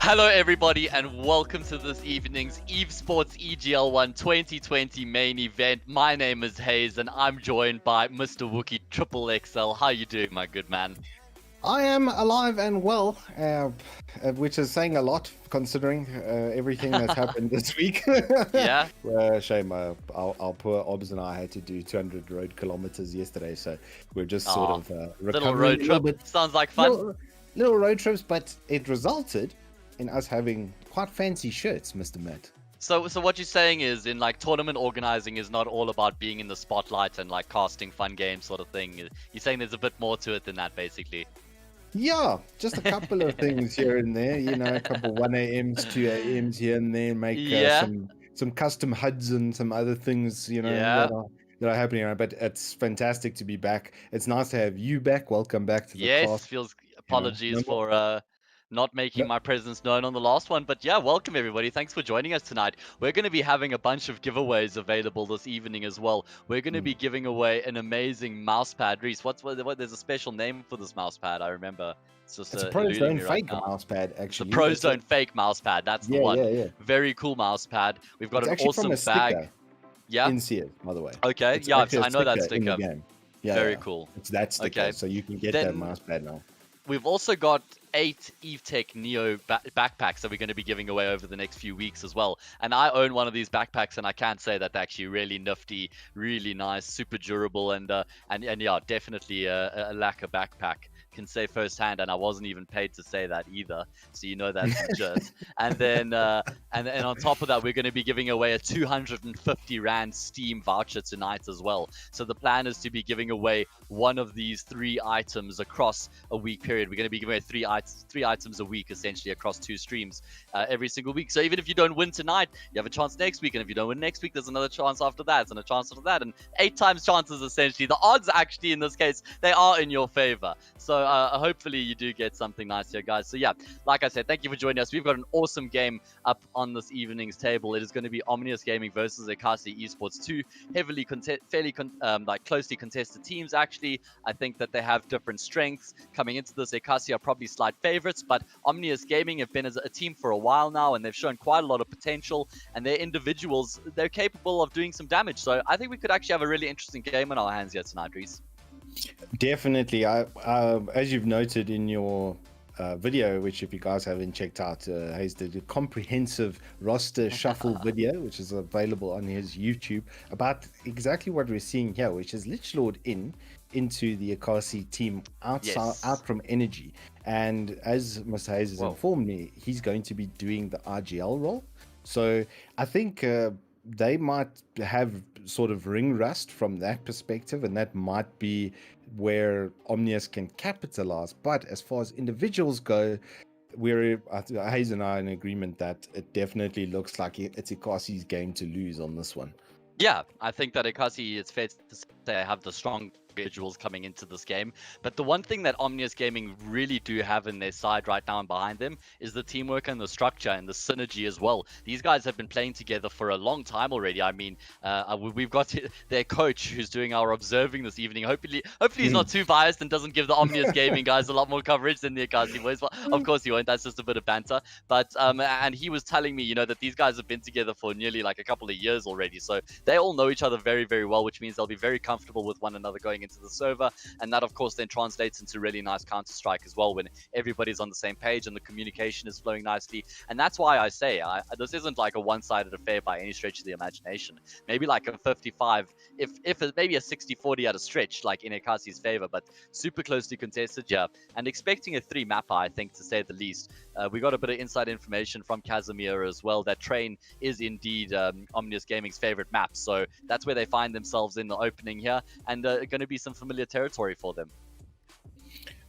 Hello everybody and welcome to this evening's Evesports EGL One 2020 main event. My name is Hayes and I'm joined by Mr. Wookie Triple XL. How you doing, my good man? I am alive and well, which is saying a lot considering everything that's happened this week. Yeah? Shame, our poor Obs and I had to do 200 road kilometers yesterday, so we're just sort of Little recovering road a little trip. bit. Sounds like fun. Little road trips, but it resulted in us having quite fancy shirts, Mr. Matt. So what you're saying is, in like tournament organizing is not all about being in the spotlight and like casting fun games sort of thing. You're saying there's a bit more to it than that, basically. Yeah, just a couple of things here and there, a couple 1 a.m.s, 2 a.m.s here and there, make Yeah. some custom HUDs and some other things, Yeah. that are happening around. But it's fantastic to be back. It's nice to have you back. Welcome back to the Yes, class. feels No apologies for not making no- my presence known on the last one, but yeah, welcome everybody. Thanks for joining us tonight. We're going to be having a bunch of giveaways available this evening as well. We're going to be giving away an amazing mouse pad. Reese, what? There's a special name for this mouse pad. I remember. It's just It's a eluding Prozone me right fake now. mouse pad, It's a actually. Prozone fake mouse pad. That's the one. Yeah. Very cool mouse pad. We've got It's an actually from awesome a bag. sticker Yeah. in CS, by the way. Okay. It's Yeah, actually a I know that sticker in the sticker. game. Yeah, Very yeah. cool. It's that sticker, Okay. so you can get that Then mouse pad now. we've also got 8 EveTech Neo backpacks that we're going to be giving away over the next few weeks as well. And I own one of these backpacks, and I can't say that they're actually really nifty, really nice, super durable, and yeah, definitely a lacquer backpack. Can say firsthand, and I wasn't even paid to say that either, so you know that's legit. And then on top of that, we're going to be giving away a 250 Rand Steam voucher tonight as well. So the plan is to be giving away one of these 3 items across a week period. We're going to be giving away 3 items a week, essentially across 2 streams every single week. So even if you don't win tonight, you have a chance next week, and if you don't win next week, there's another chance after that, and a chance after that, and 8 times chances essentially. The odds actually in this case, they are in your favor. So hopefully you do get something nice here, guys. So yeah, like I said, thank you for joining us. We've got an awesome game up on this evening's table. It is going to be Omnius Gaming versus Ekasi Esports, 2 heavily closely contested teams. Actually, I think that they have different strengths coming into this. Ekasi are probably slight favorites, but Omnius Gaming have been as a team for a while now, and they've shown quite a lot of potential, and their individuals, they're capable of doing some damage. So I think we could actually have a really interesting game on our hands here tonight, Reese. Definitely. As you've noted in your video, which if you guys haven't checked out, Hayes did a comprehensive roster shuffle video, which is available on his YouTube, about exactly what we're seeing here, which is Lichlord into the Ekasi team out from Energy. And as Mr. Hayes has informed me, he's going to be doing the RGL role. So I think they might have sort of ring rust from that perspective, and that might be where Omnius can capitalize. But as far as individuals go, Hayes and I are in agreement that it definitely looks like it's Ekasi's game to lose on this one. Yeah, I think that Ekasi, it's fair to say, have the strong individuals coming into this game. But the one thing that Omnius Gaming really do have in their side right now and behind them is the teamwork and the structure and the synergy as well. These guys have been playing together for a long time already. I mean, we've got their coach who's doing our observing this evening. Hopefully he's not too biased and doesn't give the Omnius Gaming guys a lot more coverage than the Ekasi boys. Well, of course he won't. That's just a bit of banter. But and he was telling me, that these guys have been together for nearly like a couple of years already. So they all know each other very, very well, which means they'll be very comfortable with one another going into the server, and that of course then translates into really nice Counter-Strike as well, when everybody's on the same page and the communication is flowing nicely. And that's why I say this isn't like a one-sided affair by any stretch of the imagination. Maybe like a 55, if maybe a 60-40 at a stretch, like in Ekasi's favor, but super closely contested, yeah. And expecting a 3 mapper, I think, to say the least. We got a bit of inside information from Casimir as well that Train is indeed Omnius Gaming's favorite map, so that's where they find themselves in the opening here, and going to be some familiar territory for them.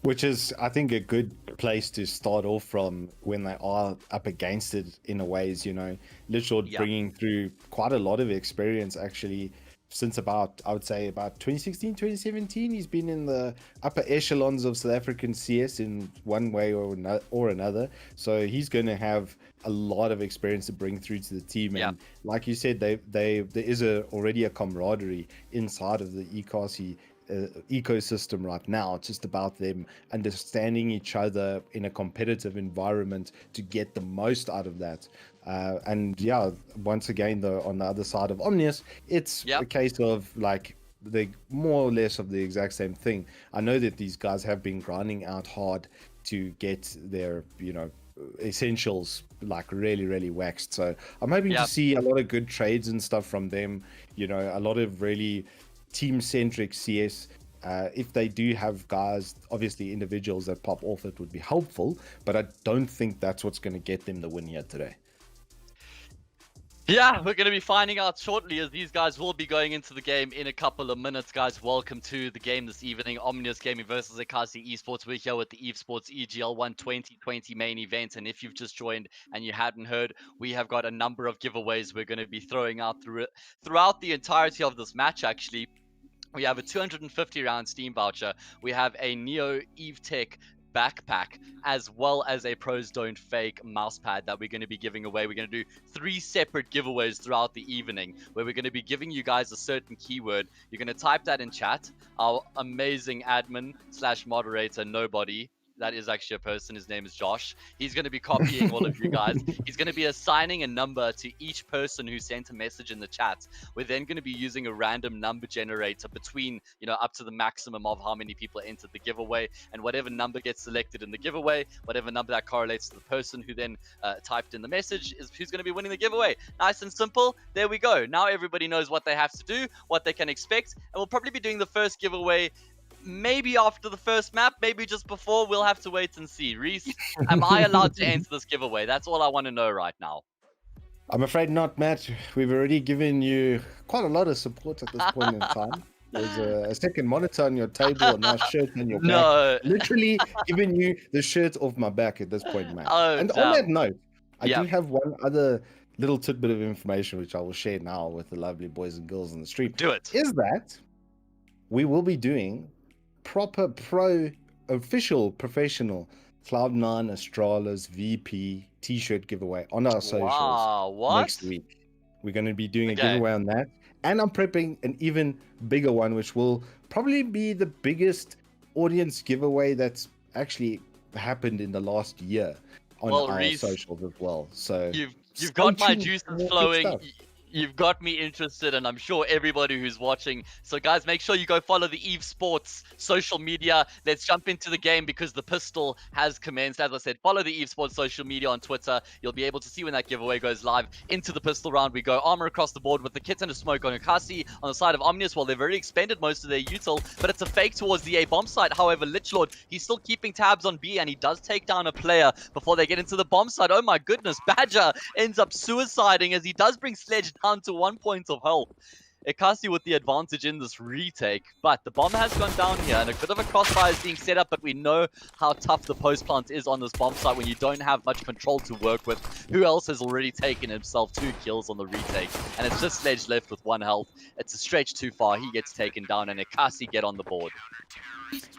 Which is, I think, a good place to start off from when they are up against it in a ways, Lichlord bringing through quite a lot of experience actually since about 2016, 2017. He's been in the upper echelons of South African CS in one way or another. So he's going to have a lot of experience to bring through to the team. And like you said, there is already a camaraderie inside of the Ekasi ecosystem right now. It's just about them understanding each other in a competitive environment to get the most out of that. And yeah, once again, though, on the other side of Omnius, it's a case of like they more or less of the exact same thing. I know that these guys have been grinding out hard to get their, essentials like really waxed. So I'm hoping to see a lot of good trades and stuff from them. A lot of really team-centric CS. If they do have guys, obviously individuals that pop off, it would be helpful, but I don't think that's what's going to get them the win here today. Yeah, we're going to be finding out shortly, as these guys will be going into the game in a couple of minutes. Guys, welcome to the game this evening. Omnius Gaming versus Ekasi Esports. We're here with the Evesports EGL One 2020 main event. And if you've just joined and you hadn't heard, we have got a number of giveaways we're going to be throwing out throughout the entirety of this match, actually. We have a 250 round Steam voucher. We have a Neo EveTech backpack, as well as a Pros Don't Fake mousepad that we're going to be giving away. We're going to do 3 separate giveaways throughout the evening, where we're going to be giving you guys a certain keyword. You're going to type that in chat. Our amazing admin / moderator, Nobody, that is actually a person, his name is Josh. He's going to be copying all of you guys. He's going to be assigning a number to each person who sent a message in the chat. We're then going to be using a random number generator between, up to the maximum of how many people entered the giveaway, and whatever number gets selected in the giveaway, whatever number that correlates to the person who then typed in the message, is who's going to be winning the giveaway. Nice and simple. There we go. Now everybody knows what they have to do, what they can expect, and we'll probably be doing the first giveaway maybe after the first map, maybe just before. We'll have to wait and see. Reese, am I allowed to enter this giveaway? That's all I want to know right now. I'm afraid not, Matt. We've already given you quite a lot of support at this point in time. There's a second monitor on your table, a nice shirt on your back. Literally giving you the shirt off my back at this point, Matt. And on that note, I do have one other little tidbit of information which I will share now with the lovely boys and girls on the street. Do it. Is that we will be doing proper pro official professional Cloud9 Astrala's VP t-shirt giveaway on our socials next week. We're going to be doing a giveaway on that, and I'm prepping an even bigger one, which will probably be the biggest audience giveaway that's actually happened in the last year on our socials as well. So you've got my juices flowing. You've got me interested, and I'm sure everybody who's watching. So guys, make sure you go follow the Evesports social media. Let's jump into the game because the pistol has commenced. As I said, follow the Evesports social media on Twitter. You'll be able to see when that giveaway goes live. Into the pistol round we go. Armor across the board with the kit and a smoke on Ekasi on the side of Omnius. Well, they've already expended most of their util, but it's a fake towards the A bomb site. However, Lichlord, he's still keeping tabs on B, and he does take down a player before they get into the bomb site. Oh my goodness, Badger ends up suiciding as he does bring Sledge down to 1 point of health. Ekasi with the advantage in this retake, but the bomb has gone down here, and a bit of a crossfire is being set up, but we know how tough the post plant is on this bomb site when you don't have much control to work with. Who else has already taken himself 2 kills on the retake? And it's just Sledge left with 1 health. It's a stretch too far. He gets taken down, and Ekasi get on the board.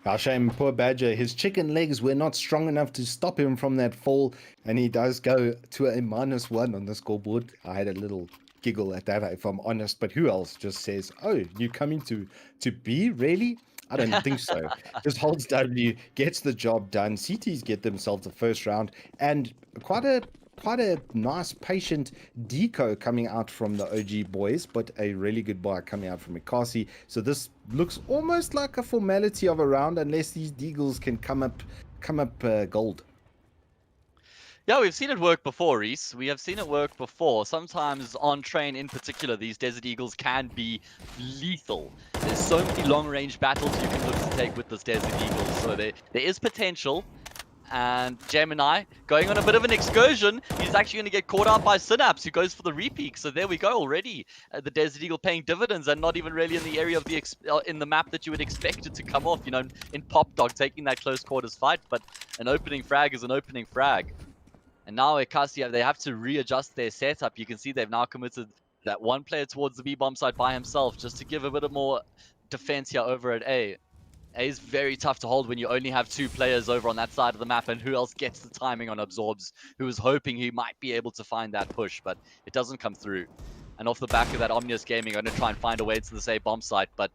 Our shame, poor Badger. His chicken legs were not strong enough to stop him from that fall, and he does go to a -1 on the scoreboard. I had a little giggle at that, if I'm honest, but who else just says, oh, you coming to B, really? I don't think so. Just holds W, gets the job done. CTs get themselves the first round, and quite a nice patient deco coming out from the OG boys, but a really good buy coming out from Ekasi. So this looks almost like a formality of a round, unless these deagles can come up gold. Yeah, we've seen it work before, Reese. We have seen it work before. Sometimes on train in particular, these Desert Eagles can be lethal. There's so many long-range battles you can look to take with this Desert Eagle. So there is potential. And Gemini going on a bit of an excursion. He's actually going to get caught out by Synapse, who goes for the repeak. So there we go already. The Desert Eagle paying dividends, and not even really in the area of in the map that you would expect it to come off. In Pop Dog, taking that close quarters fight. But an opening frag is an opening frag. And now Ekasi, they have to readjust their setup. You can see they've now committed that 1 player towards the B bomb site by himself, just to give a bit of more defense here over at A. A is very tough to hold when you only have 2 players over on that side of the map, and who else gets the timing on Absorbs, who was hoping he might be able to find that push, but it doesn't come through. And off the back of that, Omnius Gaming are going to try and find a way to the A bomb site, but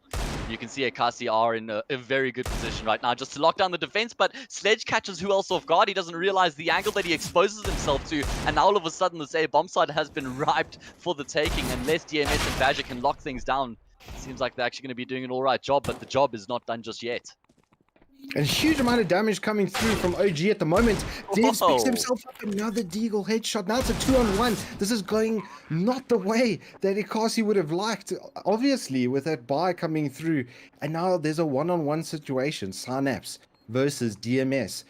You can see Ekasi are in a very good position right now just to lock down the defense, but Sledge catches who else off guard. He doesn't realize the angle that he exposes himself to, and now all of a sudden this A bomb site has been ripe for the taking. Unless DMS and Badger can lock things down, it seems like they're actually going to be doing an all right job, but the job is not done just yet. A huge amount of damage coming through from OG at the moment. Devs picks Whoa. himself up another Deagle headshot. Now it's a 2-on-1. This is going not the way that Ekasi would have liked. Obviously, with that buy coming through. And now there's a 1-on-1 situation. Synapse versus DMS.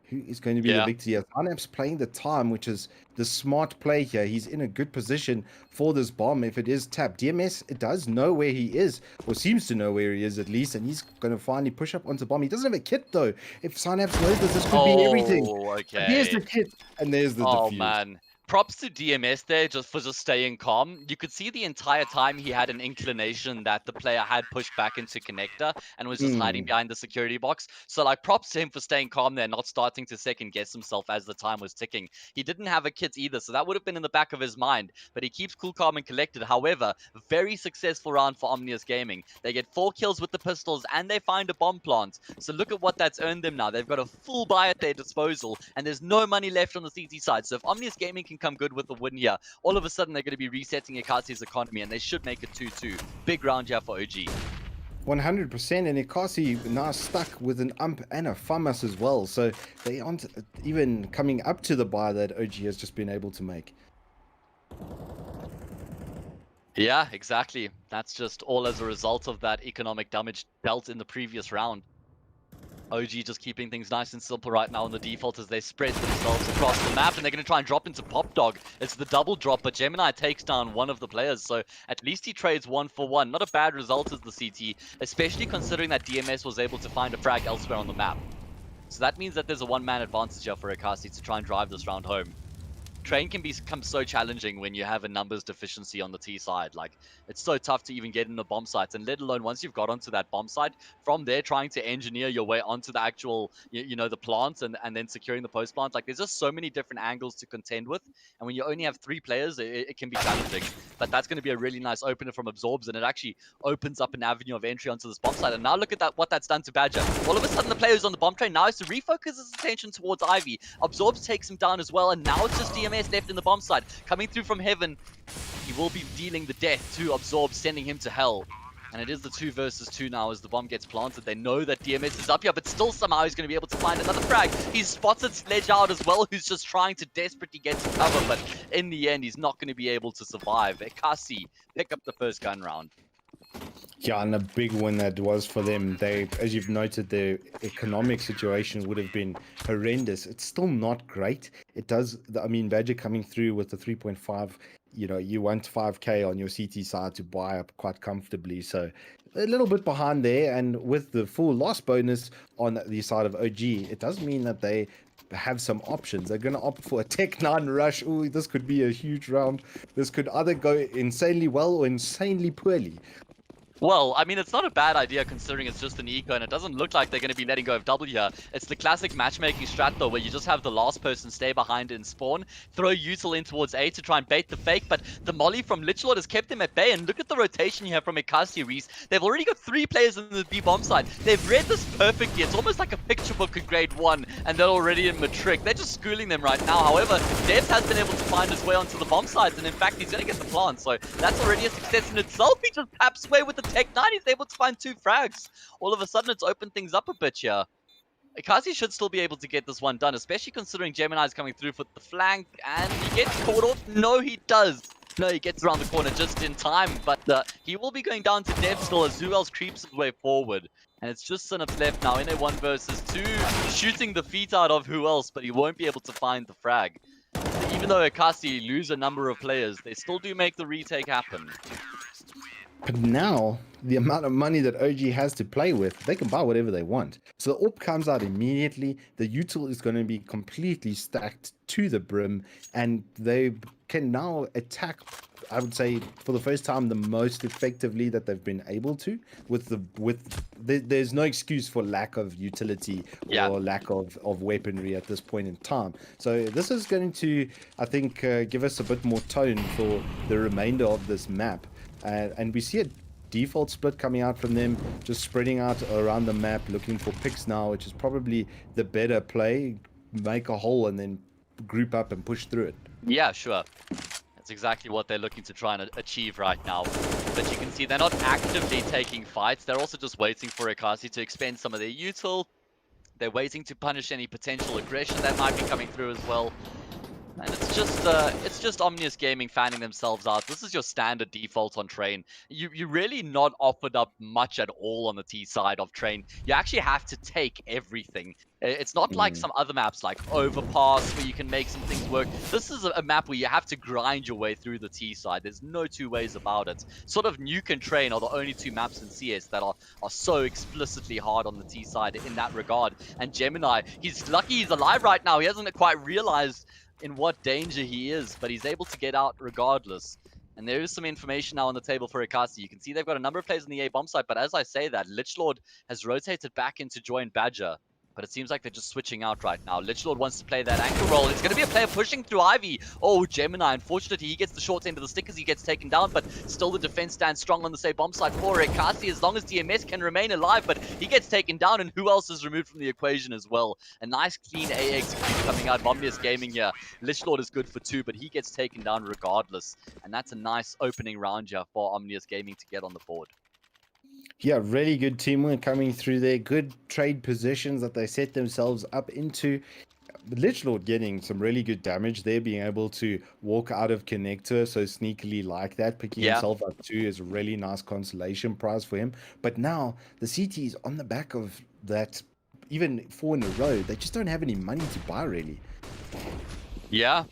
Who is going to be the victor here? Synapse playing the time, which is the smart play here. He's in a good position for this bomb if it is tapped. DMS, it does know where he is, or seems to know where he is at least, and he's going to finally push up onto bomb. He doesn't have a kit though. If Synapse knows this could be everything. Okay. There's the kit, and there's the defuse. Oh man. Props to DMS there just for staying calm. You could see the entire time he had an inclination that the player had pushed back into connector and was just hiding behind the security box. So like props to him for staying calm there, not starting to second guess himself as the time was ticking. He didn't have a kit either, so that would have been in the back of his mind, but he keeps cool, calm and collected. However, very successful round for Omnius Gaming. They get 4 kills with the pistols and they find a bomb plant. So look at what that's earned them now. They've got a full buy at their disposal and there's no money left on the CT side. So if Omnius Gaming can come good with the win here, all of a sudden they're going to be resetting Ekasi's economy and they should make it 2-2. Big round here for OG. 100%, and Ekasi now stuck with an ump and a FAMAS as well, so they aren't even coming up to the buy that OG has just been able to make. Yeah, exactly. That's just all as a result of that economic damage dealt in the previous round. OG just keeping things nice and simple right now on the default as they spread themselves across the map, and they're going to try and drop into Pop Dog. It's the double drop, but Gemini takes down one of the players, so at least he trades 1 for 1. Not a bad result as the CT, especially considering that DMS was able to find a frag elsewhere on the map. So that means that there's a one-man advantage here for Ekasi to try and drive this round home. Train can become so challenging when you have a numbers deficiency on the T side. Like, it's so tough to even get in the bomb sites, and let alone once you've got onto that bomb site, from there trying to engineer your way onto the actual, you know, the plants and then securing the post plants. Like, there's just so many different angles to contend with, and when you only have 3 players, it can be challenging. But that's going to be a really nice opener from Absorbs, and it actually opens up an avenue of entry onto this bomb site. And now look at that, what that's done to Badger. All of a sudden, the player who's on the bomb train now has to refocus his attention towards Ivy. Absorbs takes him down as well, and now it's just DMS left in the bomb site. Coming through from heaven, he will be dealing the death to Absorb, sending him to hell. And it is the 2 versus 2 now as the bomb gets planted. They know that DMS is up here, but still somehow he's going to be able to find another frag. He's spotted Sledge out as well, who's just trying to desperately get to cover, but in the end, he's not going to be able to survive. Ekasi pick up the first gun round. Yeah, and a big win that was for them. They, as you've noted, their economic situation would have been horrendous. It's still not great. It does, I mean, Badger coming through with the 3.5, you know, you want 5k on your CT side to buy up quite comfortably. So a little bit behind there, and with the full loss bonus on the side of OG, it does mean that they have some options. They're going to opt for a Tech 9 rush. Ooh, this could be a huge round. This could either go insanely well or insanely poorly. Well, I mean, it's not a bad idea considering it's just an eco, and it doesn't look like they're going to be letting go of W here. It's the classic matchmaking strat, though, where you just have the last person stay behind in spawn, throw Util in towards A to try and bait the fake, but the molly from Lichlord has kept them at bay, and look at the rotation here from Ekasi Reese. They've already got 3 players in the B bomb side. They've read this perfectly. It's almost like a picture book in grade 1, and they're already in matric. They're just schooling them right now. However, Devs has been able to find his way onto the bomb sides, and in fact, he's going to get the plant, so that's already a success in itself. He just taps away with the Tech 9. He's able to find 2 frags. All of a sudden, it's opened things up a bit here. Ekasi should still be able to get this one done, especially considering Gemini is coming through for the flank, and he gets caught off. No, he does. No, he gets around the corner just in time, but he will be going down to death still as who else creeps his way forward. And it's just Synops left now in a 1 versus 2, shooting the feet out of who else, but he won't be able to find the frag. So even though Ekasi lose a number of players, they still do make the retake happen. But now, the amount of money that OG has to play with, they can buy whatever they want. So the AWP comes out immediately. The util is going to be completely stacked to the brim, and they can now attack, I would say, for the first time, the most effectively that they've been able to. There's no excuse for lack of utility or lack of weaponry at this point in time. So this is going to, I think, give us a bit more tone for the remainder of this map. And we see default split coming out from them, just spreading out around the map, looking for picks now, which is probably the better play. Make a hole and then group up and push through it. Yeah, sure. That's exactly what they're looking to try and achieve right now. But you can see they're not actively taking fights. They're also just waiting for Ekasi to expend some of their util. They're waiting to punish any potential aggression that might be coming through as well. And it's just Omnius Gaming fanning themselves out. This is your standard default on Train. You really not offered up much at all on the T side of Train. You actually have to take everything. It's not like some other maps like Overpass where you can make some things work. This is a map where you have to grind your way through the T side. There's no two ways about it. Sort of Nuke and Train are the only two maps in CS that are so explicitly hard on the T side in that regard. And Gemini, he's lucky he's alive right now. He hasn't quite realized in what danger he is, but he's able to get out regardless. And there is some information now on the table for Ekasi. You can see they've got a number of players on the A bomb site, but as I say that, Lichlord has rotated back in to join Badger. But it seems like they're just switching out right now. Lichlord wants to play that ankle roll. It's going to be a player pushing through Ivy. Oh, Gemini. Unfortunately, he gets the short end of the stick as he gets taken down, but still the defense stands strong on the same bomb site for Ekasi as long as DMS can remain alive, but he gets taken down, and who else is removed from the equation as well? A nice clean A execute coming out of Omnius Gaming here. Lichlord is good for 2, but he gets taken down regardless. And that's a nice opening round here for Omnius Gaming to get on the board. Yeah, really good teamwork coming through there. Good trade positions that they set themselves up into. Lichlord getting some really good damage there, being able to walk out of connector so sneakily like that, picking himself up too is a really nice consolation prize for him. But now the CT is on the back of that, even 4 in a row. They just don't have any money to buy really. Yeah.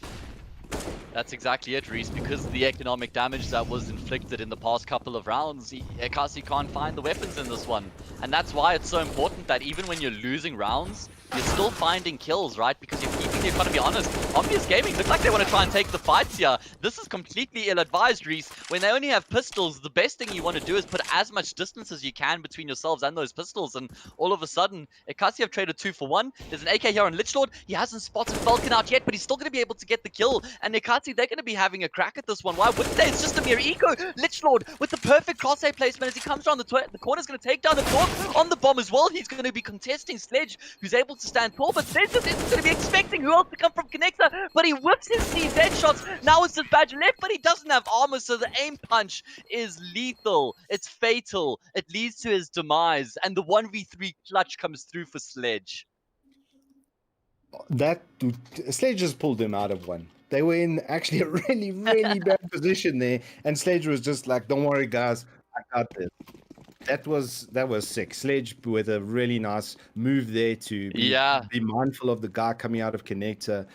That's exactly it, Reese. Because of the economic damage that was inflicted in the past couple of rounds, Ekasi can't find the weapons in this one. And that's why it's so important that even when you're losing rounds, you're still finding kills, right? Because you're keeping the economy honest. Omnius Gaming look like they want to try and take the fights here. This is completely ill-advised, Reese. When they only have pistols, the best thing you want to do is put as much distance as you can between yourselves and those pistols. And all of a sudden, Ekasi have traded 2 for 1. There's an AK here on Lichlord. He hasn't spotted Falcon out yet, but he's still going to be able to get the kill. And Ekasi, they're going to be having a crack at this one. Why wouldn't they? It's just a mere eco. Lichlord with the perfect crosshair placement as he comes around the corner is going to take down the Dwarf on the bomb as well. He's going to be contesting Sledge, who's able to stand tall, but Sledge just isn't going to be expecting who else to come from Connector, but he whips his CZ shots. Now it's just Badger left, but he doesn't have armor, so the aim punch is lethal. It's fatal. It leads to his demise, and the 1v3 clutch comes through for Sledge. That Sledge just pulled them out of one. They were in actually a really, really bad position there, and Sledge was just like, "Don't worry, guys, I got this." That was sick. Sledge with a really nice move there to be mindful of the guy coming out of connector.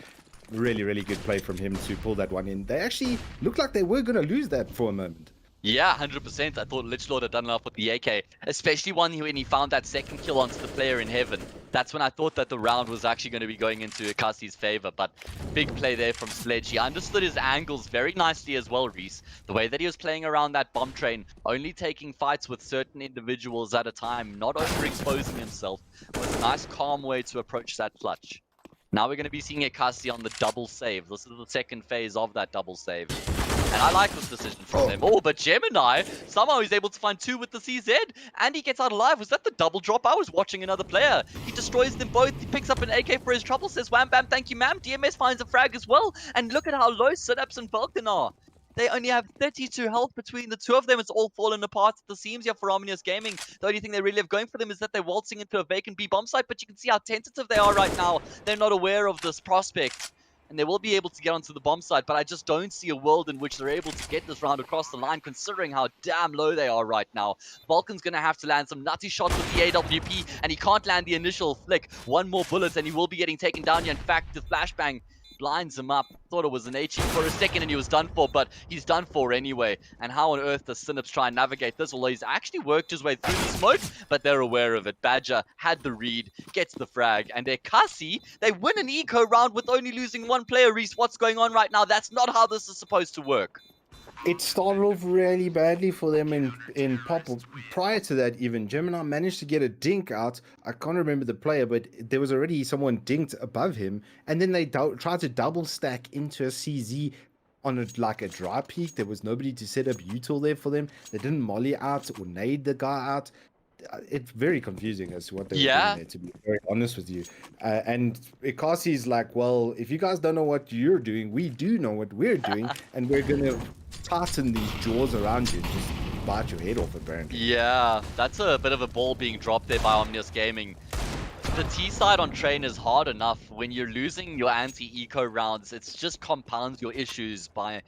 Really, really good play from him to pull that one in. They actually looked like they were going to lose that for a moment. Yeah, 100%. I thought Lichlord had done enough with the AK, especially when he found that second kill onto the player in heaven. That's when I thought that the round was actually going to be going into Ekasi's favor, but big play there from Sledge. He understood his angles very nicely as well, Reese. The way that he was playing around that bomb train, only taking fights with certain individuals at a time, not overexposing himself, was a nice calm way to approach that clutch. Now we're going to be seeing Ekasi on the double save. This is the second phase of that double save. And I like this decision from him. Oh, but Gemini, somehow he's able to find 2 with the CZ, and he gets out alive. Was that the double drop? I was watching another player. He destroys them both. He picks up an AK for his trouble, says wham bam, thank you ma'am. DMS finds a frag as well. And look at how low Synapse and Vulcan are. They only have 32 health between the two of them. It's all fallen apart at the seams here for Omnius Gaming. The only thing they really have going for them is that they're waltzing into a vacant B bomb site, but you can see how tentative they are right now. They're not aware of this prospect, and they will be able to get onto the bomb site, but I just don't see a world in which they're able to get this round across the line, considering how damn low they are right now. Vulcan's going to have to land some nutty shots with the AWP, and he can't land the initial flick. One more bullet, and he will be getting taken down here. In fact, the flashbang blinds him up. Thought it was an HE for a second and he was done for, but he's done for anyway. And how on earth does Synapse try and navigate this? Although he's actually worked his way through the smoke, but they're aware of it. Badger had the read, gets the frag, and Ekasi, they win an eco round with only losing 1 player. Reese, what's going on right now? That's not how this is supposed to work. It started off really badly for them in pop. Prior to that, even Gemini managed to get a dink out. I can't remember the player, but there was already someone dinked above him, and then they tried to double stack into a CZ on like a dry peak. There was nobody to set up util there for them. They didn't molly out or nade the guy out. It's very confusing as to what they were doing Yeah, there, to be very honest with you. And Ekasi's like, well, if you guys don't know what you're doing, we do know what we're doing, and we're gonna tighten these jaws around you and just bite your head off, apparently. yeah, that's a bit of a ball being dropped there by Omnius Gaming. The T side on train is hard enough. When you're losing your anti-eco rounds, it's just compounds your issues by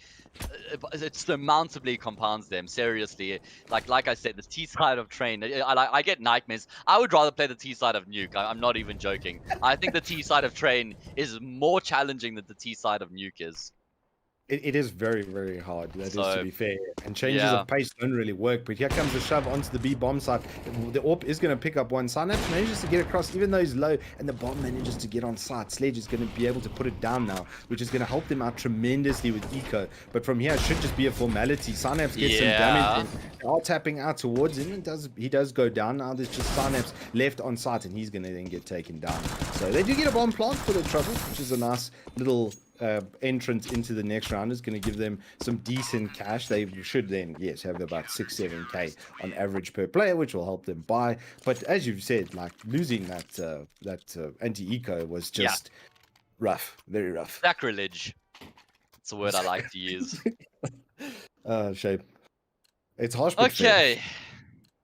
it surmountably compounds them. Seriously, like I said, the T side of train, I get nightmares. I would rather play the T side of nuke. I'm not even joking. I think the T side of train is more challenging than the T side of nuke is. It is very, very hard. That is, to So be fair. And changes yeah, of pace don't really work. But here comes the shove onto the B bomb side. The AWP is going to pick up one. Synapse manages to get across, even though he's low, and the bomb manages to get on site. Sledge is going to be able to put it down now, which is going to help them out tremendously with eco. But from here, it should just be a formality. Synapse gets some damage. They are tapping out towards him, and he does go down. Now there's just Synapse left on site, and he's going to then get taken down. So they do get a bomb plant for the trouble, which is a nice little entrance into the next round. Is going to give them some decent cash. They should then, yes, have about 6-7k on average per player, which will help them buy. But as you've said, like losing that anti-eco was just rough, very rough. sacrilege. It's a word I like to use. Shame. It's harsh, but Okay.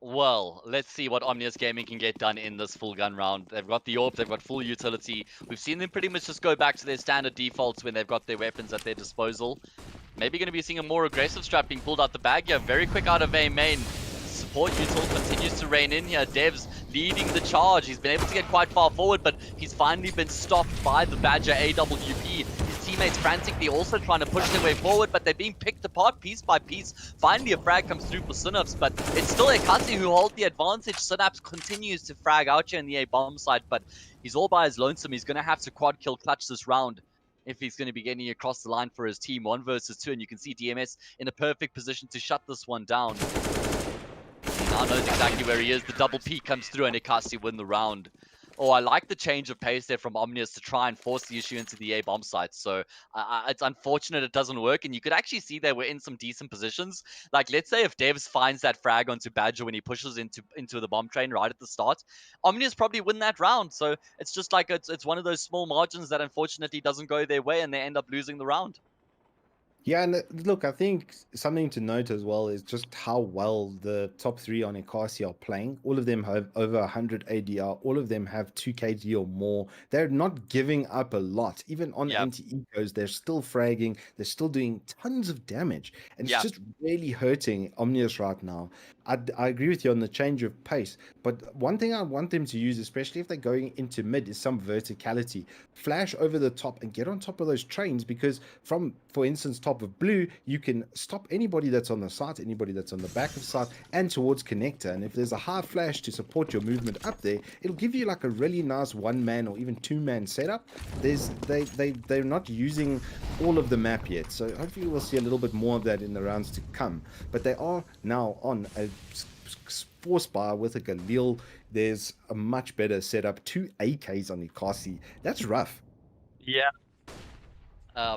Well, let's see what Omnius Gaming can get done in this full gun round. They've got the AWP, they've got full utility. We've seen them pretty much just go back to their standard defaults when they've got their weapons at their disposal. Maybe going to be seeing a more aggressive strat being pulled out the bag here. Very quick out of A main. Support util continues to reign in here. Devs leading the charge. He's been able to get quite far forward, but he's finally been stopped by the Badger AWP. His teammates frantically also trying to push their way forward, but they're being picked apart piece by piece. Finally, a frag comes through for Synapse, but it's still Ekasi who hold the advantage. Synapse continues to frag out here in the A bomb side, but he's all by his lonesome. He's going to have to quad kill clutch this round if he's going to be getting across the line for his team. 1 versus 2, and you can see DMS in a perfect position to shut this one down. Now knows exactly where he is. The double peek comes through and Ekasi win the round. Oh, I like the change of pace there from Omnius to try and force the issue into the A bomb site. So it's unfortunate it doesn't work. And you could actually see they were in some decent positions. Like, let's say if Devs finds that frag onto Badger when he pushes into the bomb train right at the start, Omnius probably win that round. So it's just like it's one of those small margins that unfortunately doesn't go their way and they end up losing the round. Yeah, and look, I think something to note as well is just how well the top 3 on Ekasi are playing. All of them have over 100 ADR. All of them have 2 KD or more. They're not giving up a lot. Even on anti-ecos, they're still fragging. They're still doing tons of damage. And it's just really hurting Omnius right now. I agree with you on the change of pace. But one thing I want them to use, especially if they're going into mid, is some verticality. Flash over the top and get on top of those trains, because from, for instance, top of blue, you can stop anybody that's on the site, anybody that's on the back of site, and towards connector. And if there's a high flash to support your movement up there, it'll give you like a really nice 1-man or even 2-man setup. They're not using all of the map yet, so hopefully we'll see a little bit more of that in the rounds to come. But they are now on a force bar with a Galil. There's a much better setup. 2 AKs on Ekasi. That's rough. Yeah.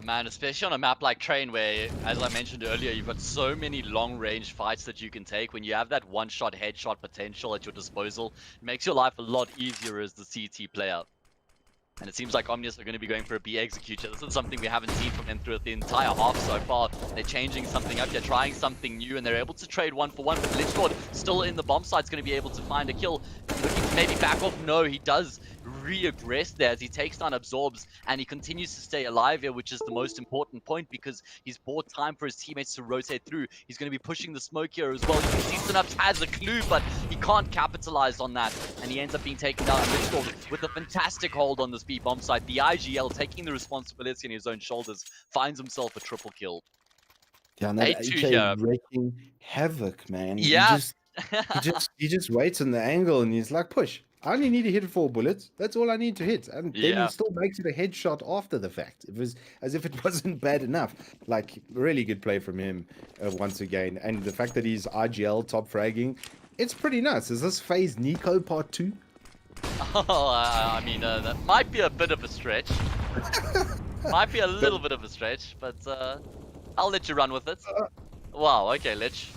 Man, especially on a map like Train where, as I mentioned earlier, you've got so many long-range fights that you can take. When you have that one-shot headshot potential at your disposal, it makes your life a lot easier as the CT player. And it seems like Omnius are going to be going for a B executor. This is something we haven't seen from them throughout the entire half so far. They're changing something up, they're trying something new, and they're able to trade 1-for-1. But Lichgord still in the bomb site is going to be able to find a kill. Looking to maybe back off. No, he does re-aggress there as he takes down Absorbs, and he continues to stay alive here, which is the most important point, because he's bought time for his teammates to rotate through. He's going to be pushing the smoke here as well. You can see Synapse has a clue, but he can't capitalize on that, and he ends up being taken down. Lichgord with a fantastic hold on this B bomb site. The IGL taking the responsibility on his own shoulders, finds himself a triple kill. Yeah, and that AK wreaking havoc, man. Yeah. He just waits on the angle and he's like, push. I only need to hit 4 bullets. That's all I need to hit. And then he still makes it a headshot after the fact. It was as if it wasn't bad enough. Like, really good play from him once again. And the fact that he's IGL top fragging, it's pretty nice. Is this phase Nico part 2? Oh, I mean, that might be a bit of a stretch. Might be a little bit of a stretch, but I'll let you run with it. Wow, okay, Lich.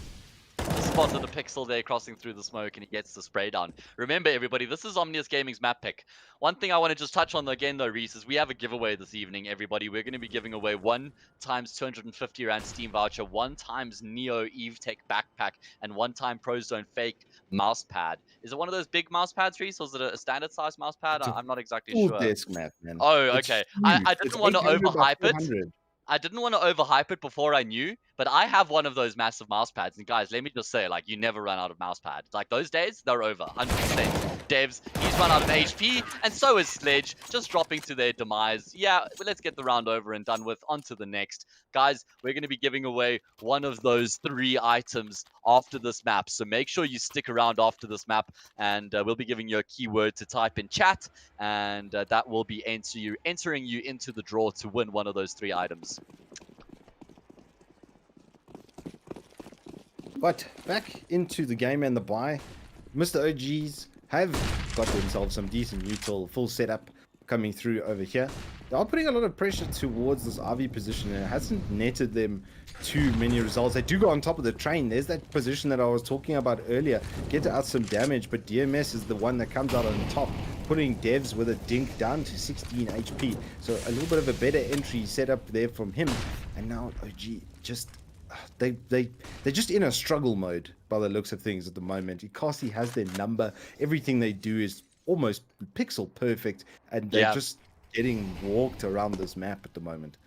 Just spotted a pixel there crossing through the smoke and he gets the spray down. Remember, everybody, this is Omnius Gaming's map pick. One thing I want to just touch on again, though, Reese, is we have a giveaway this evening, everybody. We're going to be giving away 1 times 250 Rand Steam voucher, 1 times Neo EveTech backpack, and 1 time Prozone fake mouse pad. Is it one of those big mouse pads, Reese, or is it a standard size mouse pad? It's a I'm not exactly full sure. desk mat, man. Oh, It's okay. huge. I It's didn't want to 800 by overhype it. 400. I didn't want to overhype it before I knew, but I have one of those massive mouse pads. And guys, let me just say, like, you never run out of mouse pads. Like, those days, they're over, 100%. Devs, he's run out of HP, and so is Sledge, just dropping to their demise. Yeah, let's get the round over and done with. On to the next. Guys, we're going to be giving away one of those 3 items after this map. So make sure you stick around after this map, and we'll be giving you a keyword to type in chat, and that will be entering you into the draw to win one of those 3 items. But back into the game and the buy, Mr. OGs have got themselves some decent neutral, full setup coming through over here. They are putting a lot of pressure towards this RV position, and it hasn't netted them too many results. They do go on top of the train. There's that position that I was talking about earlier. Get out some damage, but DMS is the one that comes out on top, putting devs with a dink down to 16 HP. So a little bit of a better entry set up there from him. And now OG just... They're just in a struggle mode by the looks of things at the moment. Ekasi has their number. Everything they do is almost pixel perfect, and they're just getting walked around this map at the moment.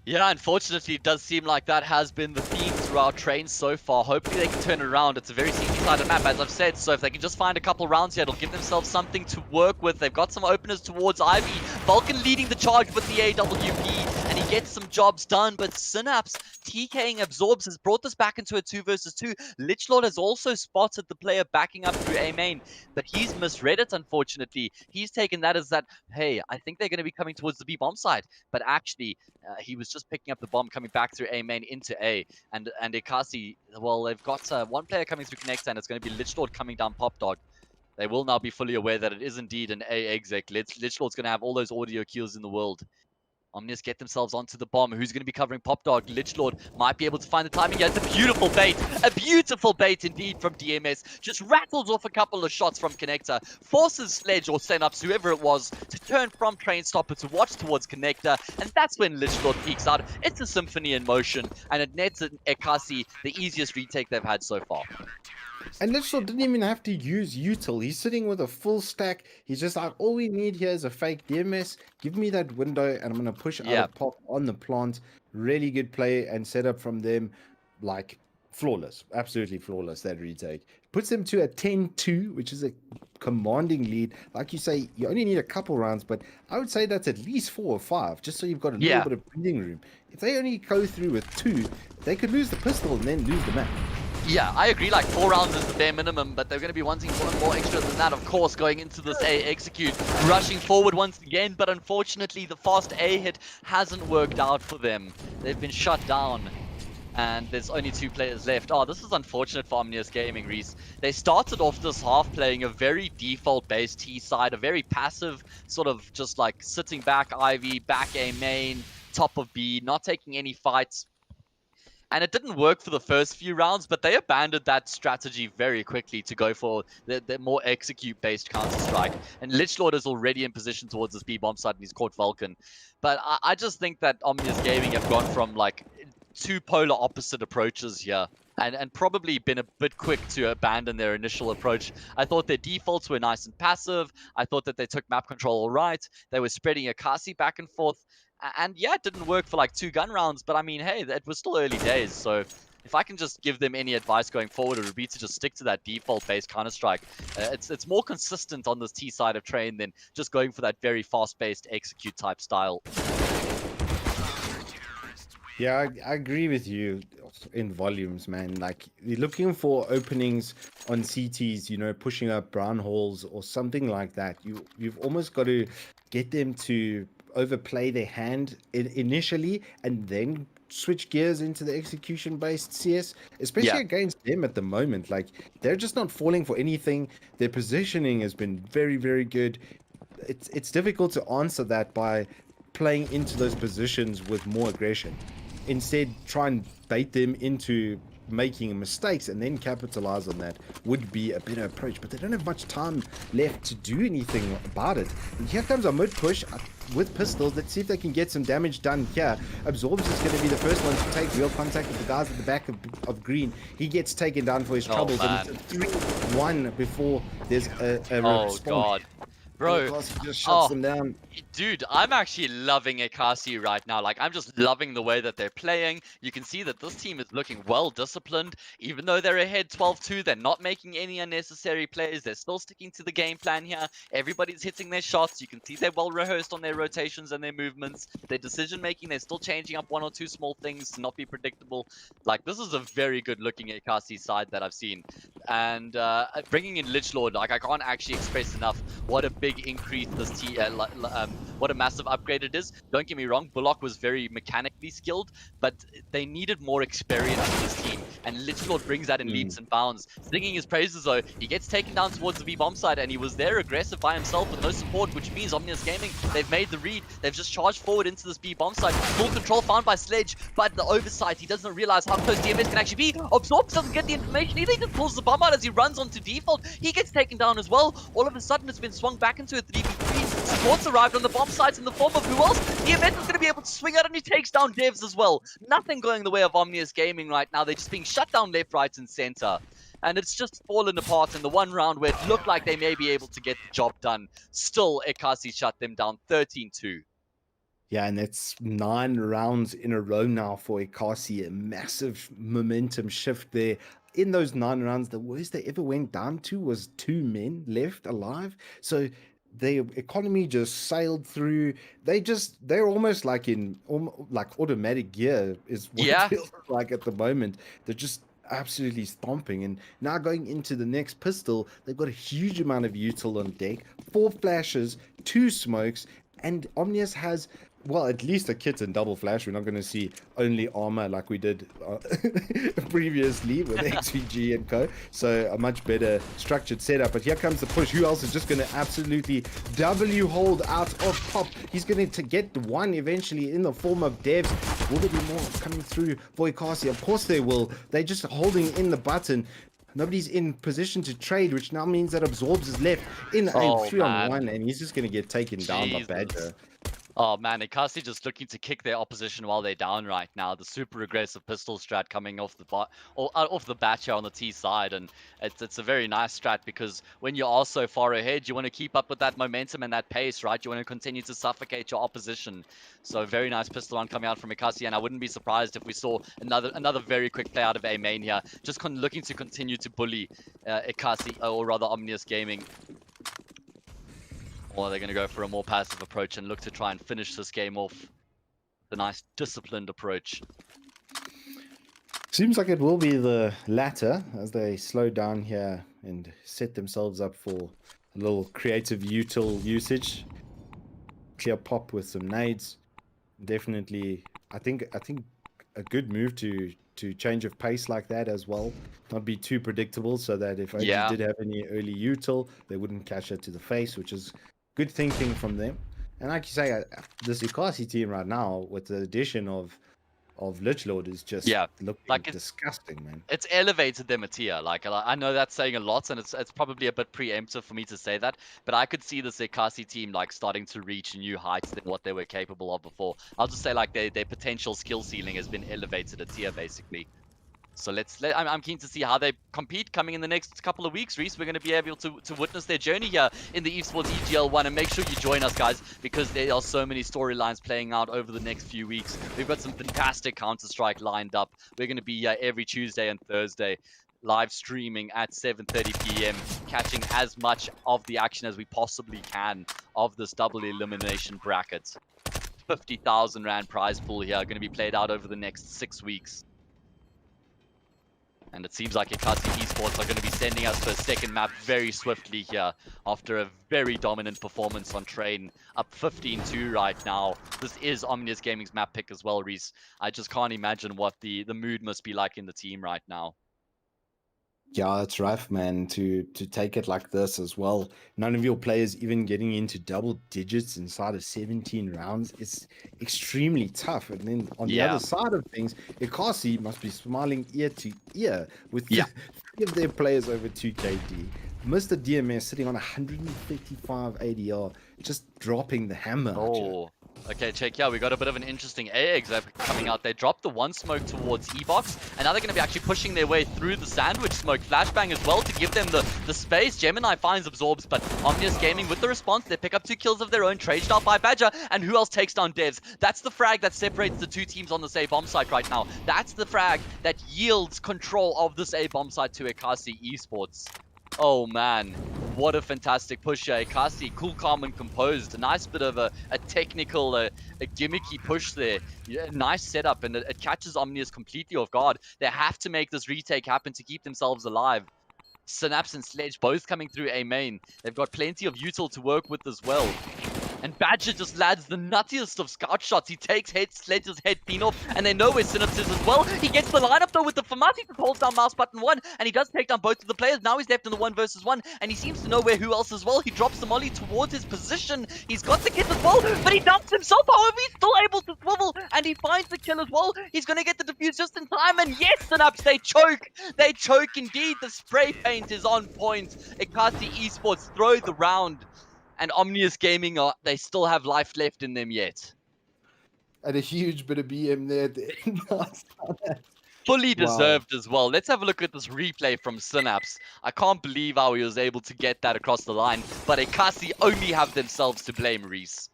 Yeah, unfortunately, it does seem like that has been the theme throughout trains so far. Hopefully they can turn it around. It's a very CT-sided map, as I've said, so if they can just find a couple rounds here, it'll give themselves something to work with. They've got some openers towards Ivy. Vulcan leading the charge with the AWP, and he gets some jobs done, but Synapse TKing Absorbs has brought this back into a 2 versus 2. Lichlord has also spotted the player backing up through A main, but he's misread it, unfortunately. He's taken that as that, hey, I think they're going to be coming towards the B bomb side, but actually, he was just picking up the bomb coming back through A main into A. And Ekasi, well, they've got 1 player coming through Connector, and it's going to be Lichlord coming down Pop Dog. They will now be fully aware that it is indeed an A exec. Lichlord's going to have all those audio cues in the world. Omnius get themselves onto the bomb. Who's going to be covering Pop Dog? Lichlord might be able to find the timing. Yeah, it's a beautiful bait indeed from DMS. Just rattles off a couple of shots from Connector, forces Sledge or Senups, whoever it was, to turn from Train Stopper to watch towards Connector, and that's when Lichlord peeks out. It's a symphony in motion, and it nets Ekasi the easiest retake they've had so far. And Lichlord didn't even have to use util. He's sitting with a full stack. He's just like, all we need here is a fake DMS. Give me that window, and I'm going to push out a pop on the plant. Really good play and setup from them. Like, flawless. Absolutely flawless, that retake. Puts them to a 10-2, which is a commanding lead. Like you say, you only need a couple rounds, but I would say that's at least 4 or 5, just so you've got a little bit of breathing room. If they only go through with 2, they could lose the pistol and then lose the map. Yeah, I agree, like 4 rounds is the bare minimum, but they're going to be wanting 1 more extra than that, of course, going into this A execute, rushing forward once again, but unfortunately the fast A hit hasn't worked out for them. They've been shut down, and there's only 2 players left. Oh, this is unfortunate for Omnius Gaming, Reese. They started off this half playing a very default-based T side, a very passive, sort of just like sitting back Ivy, back A main, top of B, not taking any fights. And it didn't work for the first few rounds, but they abandoned that strategy very quickly to go for the more execute-based Counter-Strike. And Lichlord is already in position towards this B-bomb side, and he's caught Vulcan. But I just think that Omnius Gaming have gone from, like, 2 polar opposite approaches here. And probably been a bit quick to abandon their initial approach. I thought their defaults were nice and passive. I thought that they took map control all right. They were spreading Ekasi back and forth. And yeah, it didn't work for like 2 gun rounds, but I mean, hey, it was still early days. So if I can just give them any advice going forward, it would be to just stick to that default-based Counter-Strike. It's more consistent on this T side of train than just going for that very fast-paced execute type style. Yeah, I agree with you in volumes, man. Like, you're looking for openings on CTs, you know, pushing up brown holes or something like that. You've almost got to get them to overplay their hand initially and then switch gears into the execution-based CS, especially against them at the moment. Like, they're just not falling for anything. Their positioning has been very, very good. It's difficult to answer that by playing into those positions with more aggression. instead try and bait them into making mistakes and then capitalize on that would be a better approach. But they don't have much time left to do anything about it. And here comes our mid push with pistols. Let's see if they can get some damage done here. Absorbs is going to be the first one to take real contact with the guys at the back of green. He gets taken down for his troubles, and it's a 3-1 before there's a response. God. Bro, Ekasi just shuts them down. Dude, I'm actually loving Ekasi right now. Like, I'm just loving the way that they're playing. You can see that this team is looking well disciplined. Even though they're ahead 12-2, they're not making any unnecessary plays. They're still sticking to the game plan here. Everybody's hitting their shots. You can see they're well rehearsed on their rotations and their movements. Their decision making, they're still changing up one or two small things to not be predictable. Like, this is a very good looking Ekasi side that I've seen. And bringing in Lichlord, like, I can't actually express enough what a big increase this what a massive upgrade it is. Don't get me wrong, Bullock was very mechanically skilled, but they needed more experience in this team, and Lichlord brings that in leaps and bounds. Singing his praises though, he gets taken down towards the B-bomb side, and he was there aggressive by himself with no support, which means Omnius Gaming, they've made the read. They've just charged forward into this B-bomb side. Full control found by Sledge, but the oversight, he doesn't realize how close DMS can actually be. Absorbs doesn't get the information either. He just pulls the bomb out as he runs onto default. He gets taken down as well. All of a sudden, it's been swung back into a 3v3. Supports arrived on the bomb sites in the form of who else? DMS is going to be able to swing out, and he takes down Devs as well. Nothing going the way of Omnius Gaming right now. They're just being shut down left, right, and center. And it's just fallen apart in the one round where it looked like they may be able to get the job done. Still, Ekasi shut them down 13-2. Yeah, and that's 9 rounds in a row now for Ekasi. A massive momentum shift there. In those 9 rounds, the worst they ever went down to was 2 men left alive. So the economy just sailed through. They're almost like in like automatic gear is what it feels like at the moment. They're just absolutely stomping, and now going into the next pistol, they've got a huge amount of util on deck, 4 flashes, 2 smokes, and Omnius has, well, at least a kit and double flash. We're not going to see only armor like we did previously with XVG and co. So a much better structured setup. But here comes the push. Who else is just going to absolutely W hold out of Pop? He's going to get the one eventually in the form of Devs. Will there be more coming through for Ekasi? Of course they will. They're just holding in the button. Nobody's in position to trade, which now means that Absorbs is left in a 3-on-1, and he's just going to get taken down by Badger. Oh man, Ekasi just looking to kick their opposition while they're down right now. The super aggressive pistol strat coming off the bat here on the T side, and it's a very nice strat because when you are so far ahead, you want to keep up with that momentum and that pace, right? You want to continue to suffocate your opposition. So very nice pistol run coming out from Ekasi, and I wouldn't be surprised if we saw another very quick play out of A main here, just looking to continue to bully Ekasi, or rather Omnius Gaming. Or they're going to go for a more passive approach and look to try and finish this game off. The nice disciplined approach. Seems like it will be the latter as they slow down here and set themselves up for a little creative util usage. Clear Pop with some nades. Definitely, I think a good move to change of pace like that as well. Not be too predictable, so that if OG did have any early util, they wouldn't catch it to the face, which is good thinking from them. And like you say, this Ekasi team right now, with the addition of Lichlord, is just looking like disgusting, man. It's elevated them a tier. Like, I know that's saying a lot, and it's probably a bit preemptive for me to say that, but I could see this Ekasi team like starting to reach new heights than what they were capable of before. I'll just say like their potential skill ceiling has been elevated a tier basically. So I'm keen to see how they compete coming in the next couple of weeks, Reese. We're going to be able to witness their journey here in the Evesports EGL One, and make sure you join us, guys, because there are so many storylines playing out over the next few weeks. We've got some fantastic Counter-Strike lined up. We're going to be here every Tuesday and Thursday, live streaming at 7:30 p.m, catching as much of the action as we possibly can of this double elimination bracket. 50,000 Rand prize pool here, going to be played out over the next 6 weeks. And it seems like Ekasi Esports are going to be sending us to a second map very swiftly here after a very dominant performance on Train, up 15-2 right now. This is Omnius Gaming's map pick as well, Reese. I just can't imagine what the mood must be like in the team right now. Yeah, it's rough, man, to take it like this as well. None of your players even getting into double digits inside of 17 rounds. It's extremely tough. And then on the other Yeah. side of things, Ekasi must be smiling ear to ear with Yeah. three of their players over 2KD. Mr. DMS sitting on 135 ADR, just dropping the hammer out here. Oh, okay, check. Yeah, we got a bit of an interesting A exit coming out. They dropped the one smoke towards E-Box, and now they're going to be actually pushing their way through the sandwich smoke flashbang as well to give them the space. Gemini finds absorbs, but Omnius Gaming with the response, they pick up 2 kills of their own, traged out by Badger, and who else takes down Devs? That's the frag that separates the two teams on this A bomb site right now. That's the frag that yields control of this A bomb site to Ekasi Esports. Oh man, what a fantastic push here. Ekasi, cool, calm, and composed. A nice bit of a technical, a gimmicky push there. Yeah, nice setup, and it catches Omnius completely off guard. They have to make this retake happen to keep themselves alive. Synapse and Sledge both coming through A main. They've got plenty of util to work with as well. And Badger just lands the nuttiest of scout shots. He takes head, Sledge's head clean off, and they know where Synapse is as well. He gets the lineup though with the FAMAS. He just holds down mouse button 1, and he does take down both of the players. Now he's left in the 1 versus 1, and he seems to know where who else as well. He drops the molly towards his position. He's got the kill as well, but he dumps himself. However, he's still able to swivel, and he finds the kill as well. He's going to get the defuse just in time, and yes, Synapse, they choke. They choke indeed. The spray paint is on point. Ekasi Esports throw the round. And Omnius Gaming, they still have life left in them yet. And a huge bit of BM there at the end. Fully Wow. deserved as well. Let's have a look at this replay from Synapse. I can't believe how he was able to get that across the line, but Ekasi only have themselves to blame, Reese.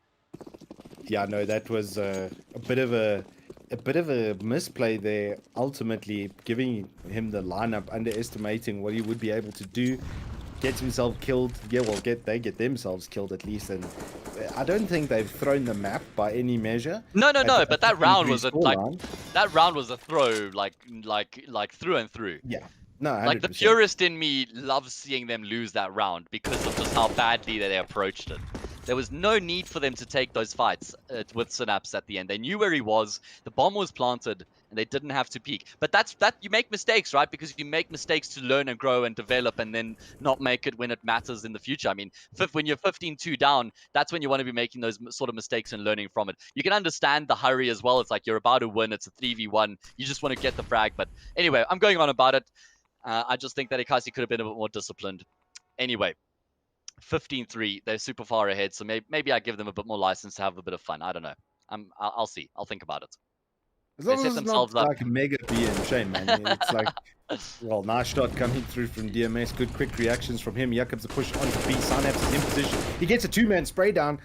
Yeah, no, that was a bit of a misplay there. Ultimately, giving him the lineup, underestimating what he would be able to do, gets himself killed. Yeah, well, they get themselves killed at least, and I don't think they've thrown the map by any measure. No, but that round was that round was a throw, like through and through. Yeah, no, 100%. Like the purist in me loves seeing them lose that round because of just how badly they approached it. There was no need for them to take those fights with Synapse at the end. They knew where he was. The bomb was planted, and they didn't have to peek. But that you make mistakes, right? Because you make mistakes to learn and grow and develop, and then not make it when it matters in the future. I mean, when you're 15-2 down, that's when you want to be making those sort of mistakes and learning from it. You can understand the hurry as well. It's like you're about to win. It's a 3v1. You just want to get the frag. But anyway, I'm going on about it. I just think that Ekasi could have been a bit more disciplined. Anyway, 15-3, they're super far ahead, so maybe I give them a bit more license to have a bit of fun. I don't know. I'll see. I'll think about it. As long as it's not like a mega BM Shane, man. It's like, well, nice shot coming through from DMS. Good quick reactions from him. Here comes the push onto B. Synapse is in position. He gets a 2-man spray down.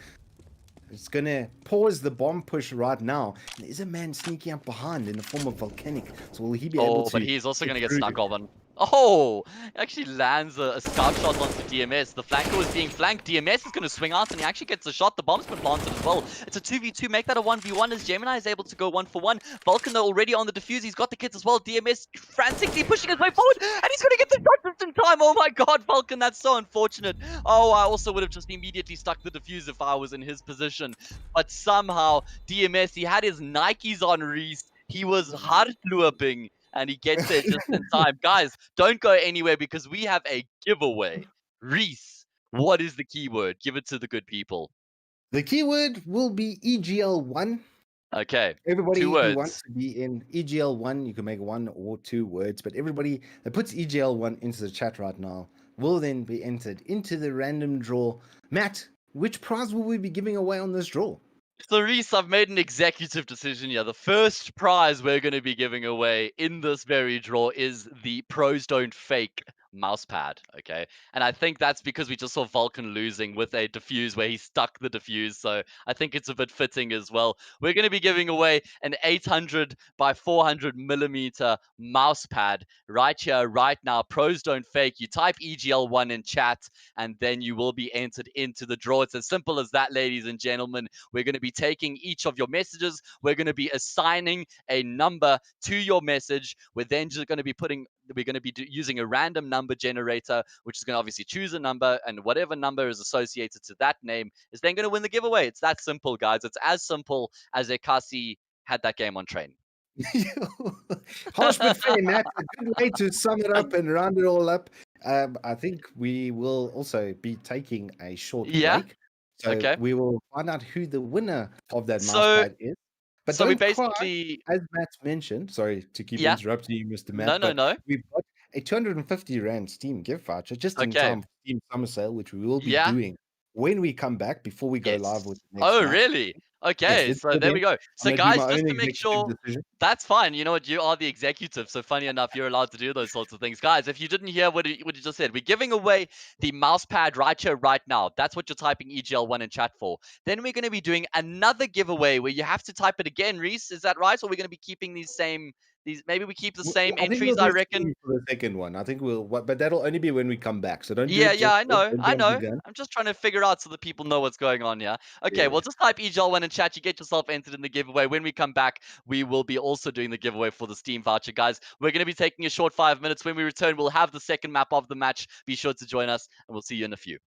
It's gonna pause the bomb push right now. There's a man sneaking up behind in the form of Volcanic. So will he be able to? Oh, but he's also gonna get stuck on. Oh, actually lands a scout shot onto DMS. The flanker was being flanked. DMS is going to swing out, and he actually gets a shot. The bomb's been planted as well. It's a 2v2. Make that a 1v1 as Gemini is able to go 1-for-1. Vulcan, though, already on the defuse. He's got the kits as well. DMS frantically pushing his way forward, and he's going to get the shot just in time. Oh my god, Vulcan, that's so unfortunate. Oh, I also would have just immediately stuck the defuse if I was in his position. But somehow, DMS, he had his Nikes on, Reese. He was hard looping. And he gets there just in time. Guys, don't go anywhere because we have a giveaway. Reese, what is the keyword? Give it to the good people. The keyword will be EGL One. Okay. Everybody 2 who words. wants to be in EGL One, you can make 1 or 2 words, but everybody that puts EGL One into the chat right now will then be entered into the random draw. Matt, which prize will we be giving away on this draw? So, Reese, I've made an executive decision here. The first prize we're going to be giving away in this very draw is the Pros Don't Fake mousepad, okay? And I think that's because we just saw Vulcan losing with a defuse where he stuck the defuse, so I think it's a bit fitting as well. We're going to be giving away an 800 by 400 millimeter mousepad right here, right now. Pros Don't Fake. You type EGL1 in chat, and then you will be entered into the draw. It's as simple as that, ladies and gentlemen. We're going to be taking each of your messages. We're going to be assigning a number to your message. We're then just going to be using a random number generator, which is going to obviously choose a number, and whatever number is associated to that name is then going to win the giveaway. It's that simple, guys. It's as simple as Ekasi had that game on train. Harsh but fair, Matt. A good way to sum it up and round it all up. I think we will also be taking a short Yeah. break. So Okay. we will find out who the winner of that mouse So pad is. But so we don't cry, basically. as Matt mentioned. Sorry to keep Yeah. interrupting you, Mr. No, Matt, no, but no. we've got a 250 Rand Steam gift voucher just in Okay. time for Steam Summer Sale, which we will be Yeah. doing when we come back before we go live with Yes. the next Oh, match. really? Yes, Okay, it's so for there them. we go. I'm So, going to do guys, my just own to make executive sure, decision. that's fine. You know what? You are the executive, so funny enough, you're allowed to do those sorts of things. Guys, if you didn't hear what you just said, we're giving away the mouse pad right here, right now. That's what you're typing EGL1 in chat for. Then we're going to be doing another giveaway where you have to type it again, Reese. Is that right? Or we're going to be keeping these same, maybe we keep the same I think we'll entries, I do reckon. Steam for the second one. I think but that'll only be when we come back. So don't do Yeah, it yeah, just I yet. know, Don't I jump the know. gun. I'm just trying to figure out so that people know what's going on, yeah? Okay, Yeah. well, just type EGL1 in chat. You get yourself entered in the giveaway. When we come back, we will be also doing the giveaway for the Steam voucher, guys. We're going to be taking a short 5 minutes. When we return, we'll have the second map of the match. Be sure to join us, and we'll see you in a few.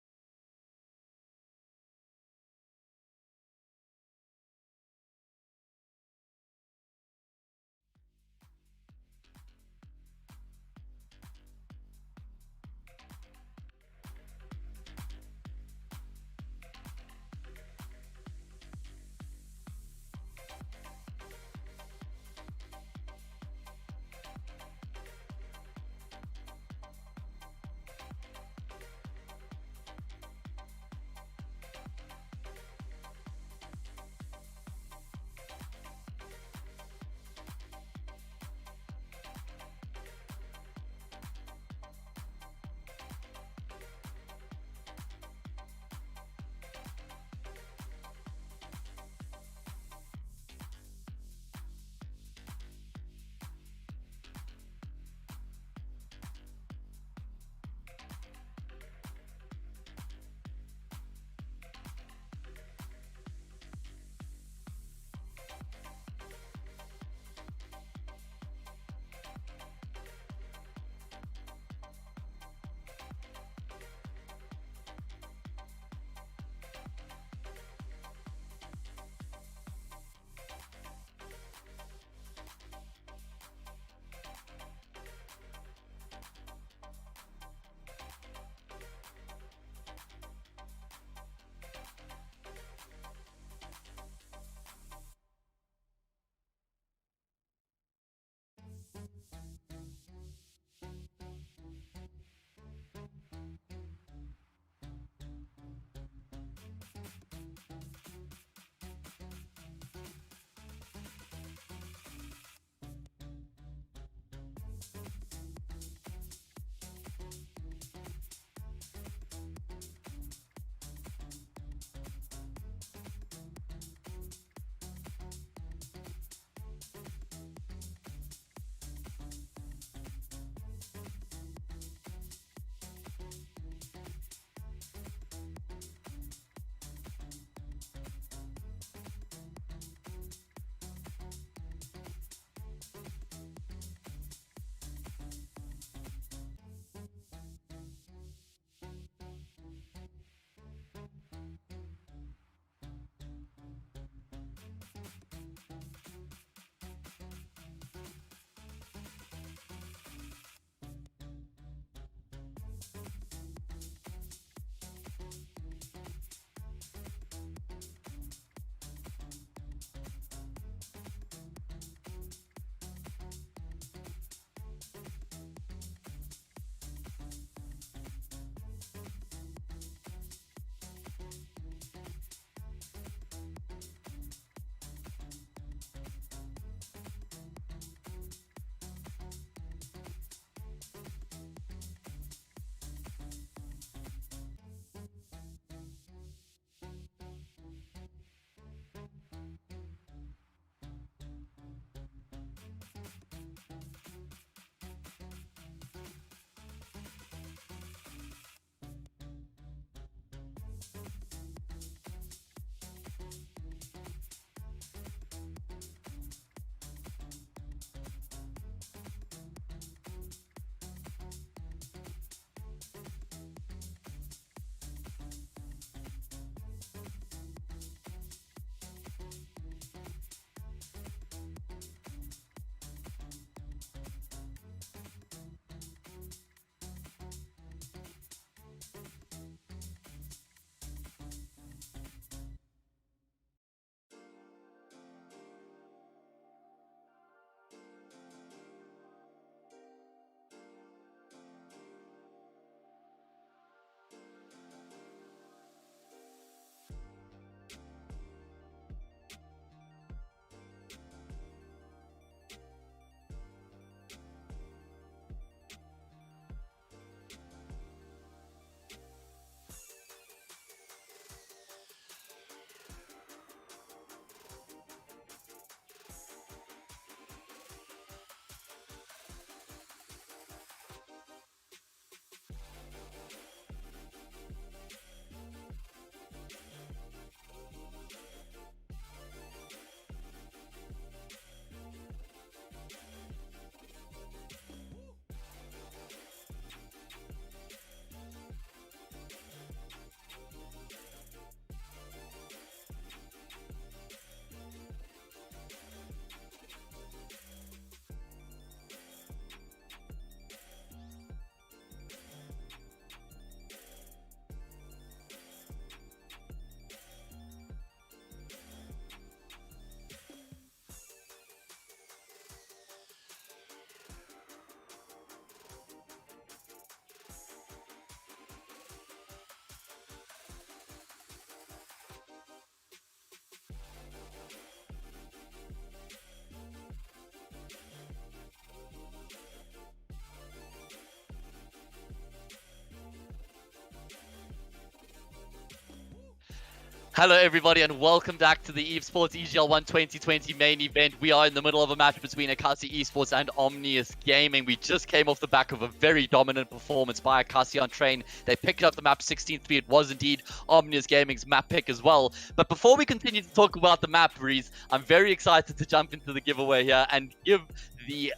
Hello everybody and welcome back to the Evesports EGL One 2020 main event. We are in the middle of a match between Ekasi Esports and Omnius Gaming. We just came off the back of a very dominant performance by Ekasi on train. They picked up the map 16-3. It was indeed Omnius Gaming's map pick as well. But before we continue to talk about the map, Reese, I'm very excited to jump into the giveaway here and give the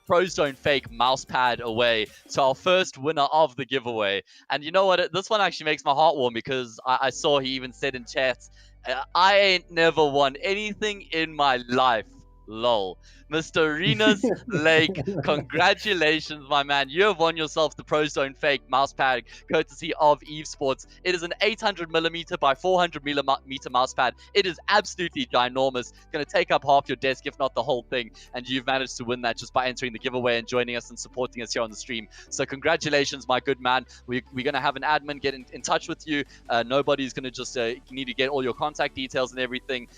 Pro Zone fake mouse pad away to our first winner of the giveaway. And you know what? This one actually makes my heart warm because I saw he even said in chat, I ain't never won anything in my life. Lol. Mr. Renus Lake, congratulations, my man. You have won yourself the Pro Zone fake mouse pad courtesy of Evesports. It is an 800mm by 400mm mouse pad. It is absolutely ginormous. It's going to take up half your desk, if not the whole thing. And you've managed to win that just by entering the giveaway and joining us and supporting us here on the stream. So congratulations, my good man. We're going to have an admin get in touch with you. Nobody's going to just you need to get all your contact details and everything.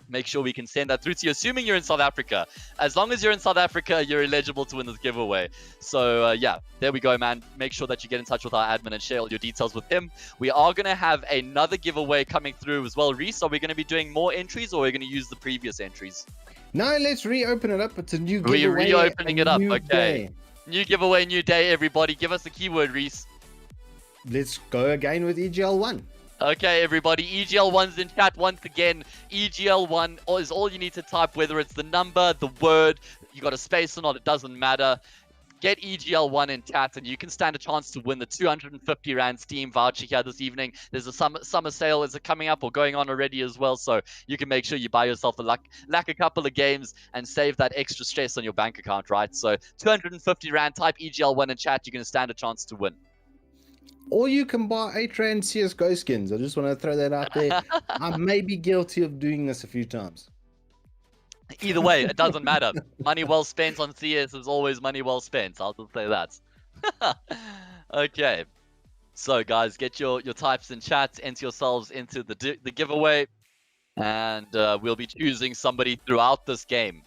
Make sure we can send that through to you, assuming you're in South Africa. As long as you're in South Africa, you're eligible to win this giveaway. So yeah, there we go, man. Make sure that you get in touch with our admin and share all your details with him. We are going to have another giveaway coming through as well. Reese, are we going to be doing more entries, or are we going to use the previous entries? No, let's reopen it up. It's a new giveaway. We're reopening it up. Okay. Day. New giveaway, new day, everybody. Give us the keyword, Reese. Let's go again with EGL One. Okay, everybody, EGL One's in chat once again. EGL One is all you need to type, whether it's the number, the word, you got a space or not, it doesn't matter. Get EGL One in chat, and you can stand a chance to win the 250 Rand Steam voucher here this evening. There's a summer sale is coming up or going on already as well, so you can make sure you buy yourself a couple of games and save that extra stress on your bank account, right? So 250 Rand, type EGL One in chat, you're going to stand a chance to win. Or you can buy 8 Rand CSGO skins. I just want to throw that out there. I may be guilty of doing this a few times. Either way, it doesn't matter. Money well spent on CS is always money well spent. I'll just say that. Okay. So, guys, get your types in chat. Enter yourselves into the giveaway. And we'll be choosing somebody throughout this game.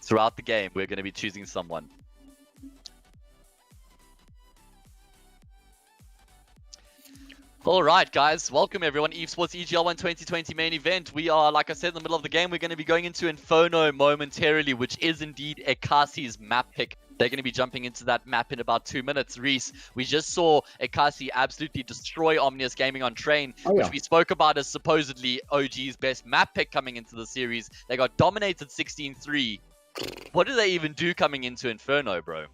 Throughout the game, we're going to be choosing someone. All right, guys. Welcome, everyone. Evesports EGL One 2020 main event. We are, like I said, in the middle of the game. We're going to be going into Inferno momentarily, which is indeed Ekasi's map pick. They're going to be jumping into that map in about 2 minutes. Reese, we just saw Ekasi absolutely destroy Omnius Gaming on train, which we spoke about as supposedly OG's best map pick coming into the series. They got dominated 16-3. What do they even do coming into Inferno, bro?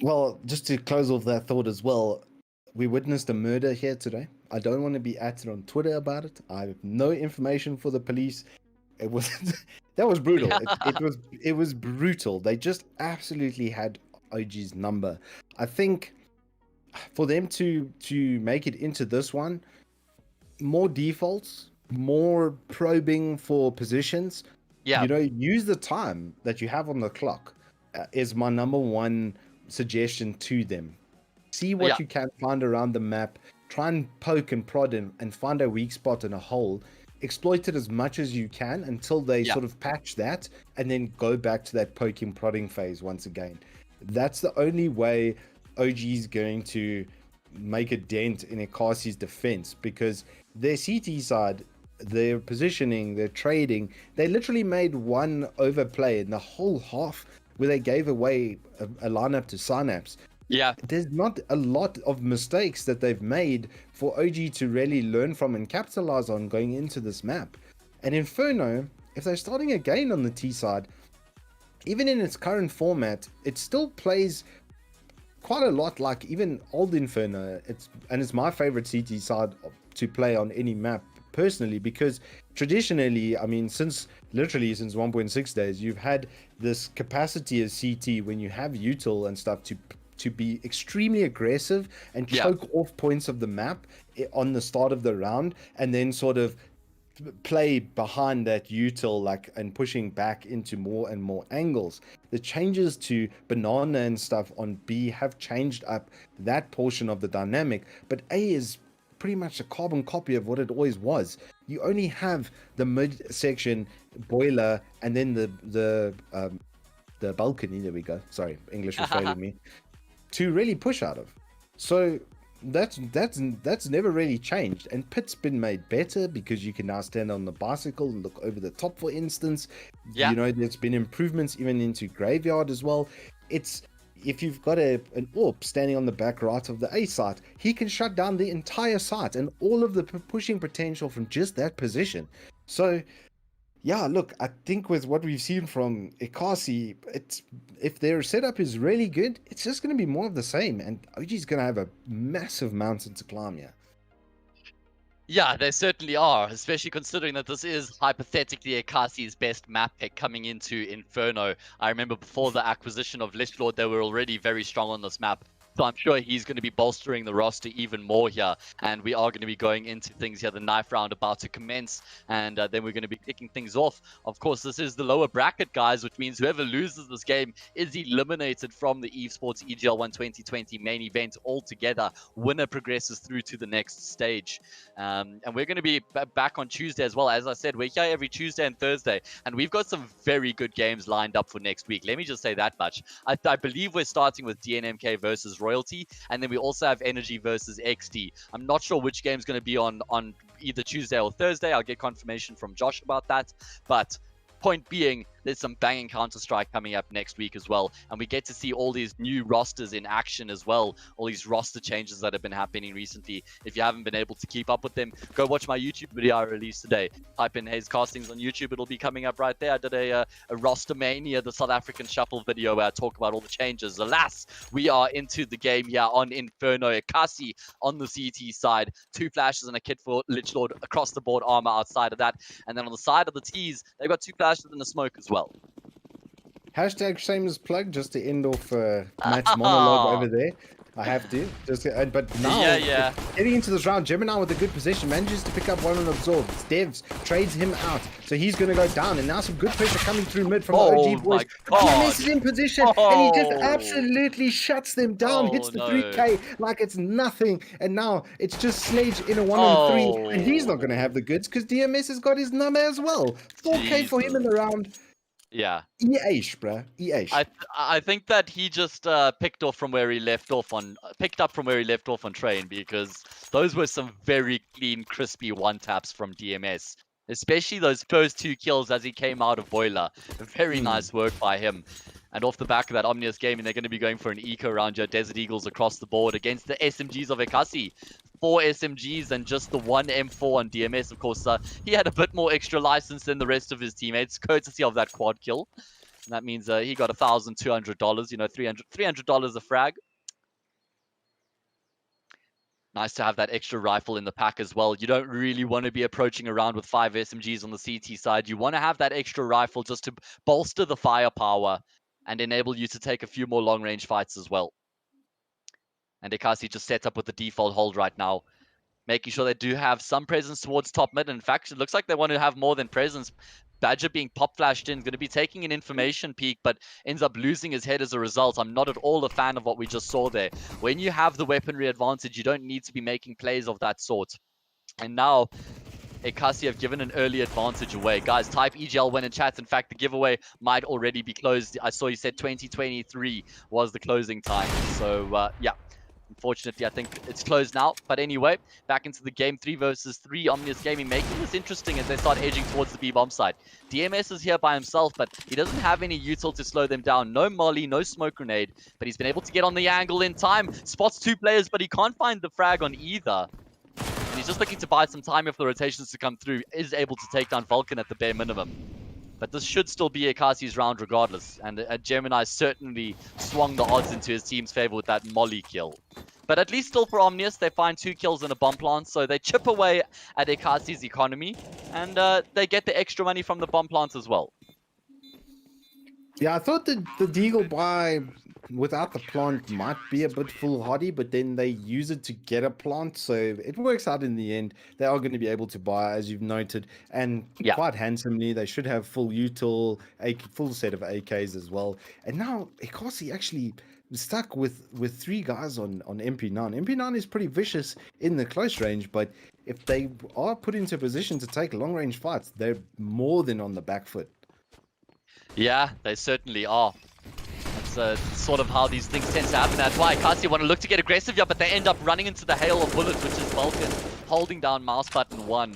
Well, just to close off that thought as well, we witnessed a murder here today. I don't want to be at it on Twitter about it. I have no information for the police. It was that was brutal. It was brutal. They just absolutely had OG's number. I think for them to make it into this one, more defaults, more probing for positions. Yeah. You know, use the time that you have on the clock is my number one suggestion to them. See what you can find around the map. Try and poke and prod and find a weak spot in a hole. Exploit it as much as you can until they sort of patch that, and then go back to that poking, prodding phase once again. That's the only way OG is going to make a dent in Ekasi's defense, because their CT side, their positioning, their trading, they literally made one overplay in the whole half where they gave away a lineup to Synapse. Yeah, there's not a lot of mistakes that they've made for OG to really learn from and capitalize on going into this map. And Inferno, if they're starting again on the T side, even in its current format, it still plays quite a lot like even old Inferno. It's my favorite CT side to play on any map personally, because traditionally, I mean, literally since 1.6 days, you've had this capacity as CT when you have util and stuff to be extremely aggressive and choke off points of the map on the start of the round, and then sort of play behind that util and pushing back into more and more angles. The changes to banana and stuff on B have changed up that portion of the dynamic, but A is pretty much a carbon copy of what it always was. You only have the mid section boiler and then the balcony. There we go. Sorry, English was failing me. To really push out of. So that's never really changed. And Pit's been made better because you can now stand on the bicycle and look over the top, for instance. Yeah. You know, there's been improvements even into Graveyard as well. It's if you've got an AWP standing on the back right of the A site, he can shut down the entire site and all of the pushing potential from just that position. So yeah, look, I think with what we've seen from Ekasi, if their setup is really good, it's just going to be more of the same, and OG's going to have a massive mountain to climb here. Yeah, they certainly are, especially considering that this is hypothetically Ekasi's best map pick coming into Inferno. I remember before the acquisition of Lichlord, they were already very strong on this map. So I'm sure he's going to be bolstering the roster even more here. And we are going to be going into things here. The knife round about to commence. And then we're going to be kicking things off. Of course, this is the lower bracket, guys, which means whoever loses this game is eliminated from the Evesports EGL One 2020 main event altogether. Winner progresses through to the next stage. And we're going to be back on Tuesday as well. As I said, we're here every Tuesday and Thursday. And we've got some very good games lined up for next week. Let me just say that much. I believe we're starting with DNMK versus Royalty, and then we also have Energy versus XD. I'm not sure which game's going to be on either Tuesday or Thursday. I'll get confirmation from Josh about that. But point being, there's some banging Counter-Strike coming up next week as well. And we get to see all these new rosters in action as well. All these roster changes that have been happening recently. If you haven't been able to keep up with them, go watch my YouTube video I released today. Type in Hayes Castings on YouTube. It'll be coming up right there. I did a roster mania, the South African Shuffle video where I talk about all the changes. Alas, we are into the game here on Inferno. Ekasi on the CT side. 2 flashes and a kit for Lichlord across the board armor outside of that. And then on the side of the T's, they've got 2 flashes and a smoke as well. Hashtag shameless plug just to end off Matt's monologue over there. I have to. But now, getting into this round, Gemini with a good position manages to pick up one and absorb. Devs trades him out, so he's going to go down. And now some good pressure coming through mid from the OG boys. DMS is in position, and he just absolutely shuts them down. Hits the 3K like it's nothing. And now it's just Sledge in a 1-on-3, and he's not going to have the goods because DMS has got his number as well. 4K for him in the round. Yeah. EAsh, bruh. EAsh. I think that he just picked up from where he left off on Train, because those were some very clean, crispy one-taps from DMS. Especially those first 2 kills as he came out of Boiler. Very nice work by him. And off the back of that Omnius gaming, they're going to be going for an eco around your Desert Eagles across the board against the SMGs of Ekasi. 4 SMGs and just the 1 M4 on DMS. Of course, he had a bit more extra license than the rest of his teammates, courtesy of that quad kill. And that means he got $1,200, you know, $300 a frag. Nice to have that extra rifle in the pack as well. You don't really want to be approaching around with 5 SMGs on the CT side. You want to have that extra rifle just to bolster the firepower and enable you to take a few more long-range fights as well. And Ekasi just set up with the default hold right now, making sure they do have some presence towards top mid. In fact, it looks like they want to have more than presence. Badger being pop flashed in, going to be taking an information peek, but ends up losing his head as a result. I'm not at all a fan of what we just saw there. When you have the weaponry advantage, you don't need to be making plays of that sort. And now Ekasi have given an early advantage away. Guys, type EGL One in chat. In fact, the giveaway might already be closed. I saw you said 2023 was the closing time. So, yeah. Unfortunately, I think it's closed now. But anyway, back into the game. 3 versus 3. Omnius Gaming making this interesting as they start edging towards the B-bomb side. DMS is here by himself, but he doesn't have any util to slow them down. No molly, no smoke grenade, but he's been able to get on the angle in time. Spots 2 players, but he can't find the frag on either. And he's just looking to buy some time if the rotations to come through. Is able to take down Vulcan at the bare minimum. But this should still be Ekasi's round regardless. And Gemini certainly swung the odds into his team's favor with that molly kill. But at least still for Omnius, they find 2 kills and a bomb plant. So they chip away at Ekasi's economy. And they get the extra money from the bomb plants as well. Yeah, I thought the Deagle buy without the plant might be a bit foolhardy, but then they use it to get a plant, so it works out in the end. They are going to be able to buy, as you've noted, and quite handsomely. They should have full util, full set of AKs as well. And now Ekasi actually stuck with 3 guys on MP9. MP9 is pretty vicious in the close range, but if they are put into a position to take long range fights, they're more than on the back foot. Yeah, they certainly are. That's sort of how these things tend to happen. That's why Ekasi want to look to get aggressive here, but they end up running into the hail of bullets, which is Vulcan holding down mouse button 1.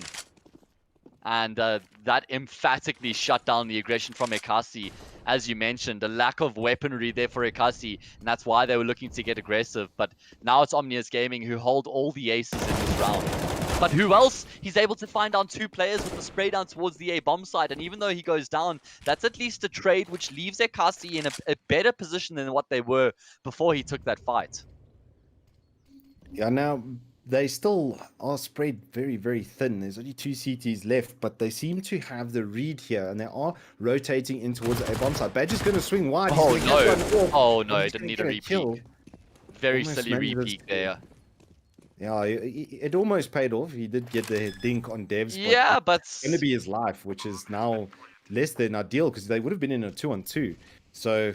And that emphatically shut down the aggression from Ekasi. As you mentioned, a lack of weaponry there for Ekasi, and that's why they were looking to get aggressive. But now it's Omnius Gaming who hold all the aces in this round. But who else? He's able to find down 2 players with the spray down towards the A bomb side, and even though he goes down, that's at least a trade which leaves Ekasi in a better position than what they were before he took that fight. Yeah, now they still are spread very, very thin. There's only 2 CTs left, but they seem to have the read here, and they are rotating in towards the A bomb side. Badger's going to swing wide. Oh He's no! gonna get one off, Oh no! but He he's didn't gonna need a get repeat. kill. Very Almost silly managed repeat there. Yeah, it almost paid off. He did get the dink on Devs, but Yeah, but it's going to be his life, which is now less than ideal because they would have been in a 2-on-2. So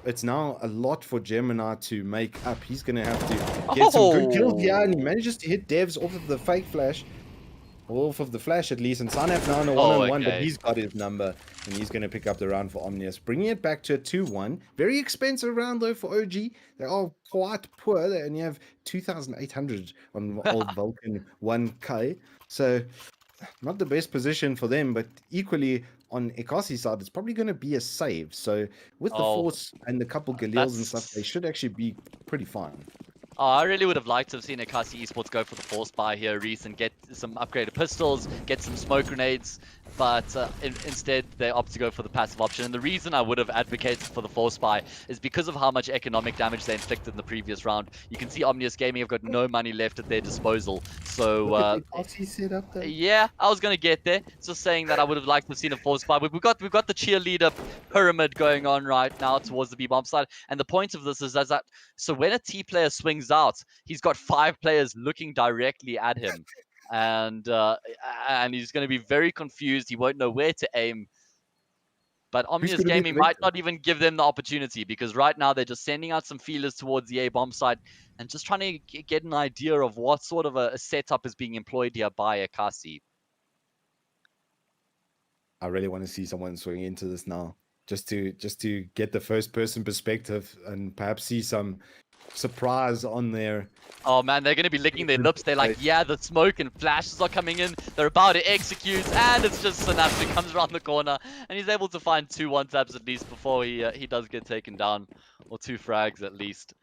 it's now a lot for Gemini to make up. He's going to have to get some good kills here, and he manages to hit Devs off of the fake flash. Off of the flash at least, and Sanaf now in a one-on-one, but he's got his number, and he's going to pick up the round for Omnius, bringing it back to a 2-1. Very expensive round though for OG. They are quite poor. They only have 2,800 on old Vulcan 1K, so not the best position for them. But equally on Ekasi's side, it's probably going to be a save. So with the force and the couple Galils and stuff, they should actually be pretty fine. Oh, I really would have liked to have seen Ekasi Esports go for the force buy here, Reese, and get some upgraded pistols, get some smoke grenades, but instead they opt to go for the passive option. And the reason I would have advocated for the force buy is because of how much economic damage they inflicted in the previous round. You can see Omnius Gaming have got no money left at their disposal. So yeah, I was gonna get there. Just saying that I would have liked to have seen a force buy. We've got the cheerleader pyramid going on right now towards the B bomb side, and the point of this is that so when a T player swings out, he's got 5 players looking directly at him, and he's going to be very confused. He won't know where to aim. But Omnius Gaming might not even give them the opportunity, because right now they're just sending out some feelers towards the A bomb side and just trying to get an idea of what sort of a setup is being employed here by Ekasi. I really want to see someone swing into this now, just to get the first person perspective and perhaps see some surprise on there. Oh man, they're going to be licking their lips. They're like, yeah, the smoke and flashes are coming in. They're about to execute, and it's just Synapse comes around the corner, and he's able to find 2 1-taps at least before he does get taken down, or 2 frags at least.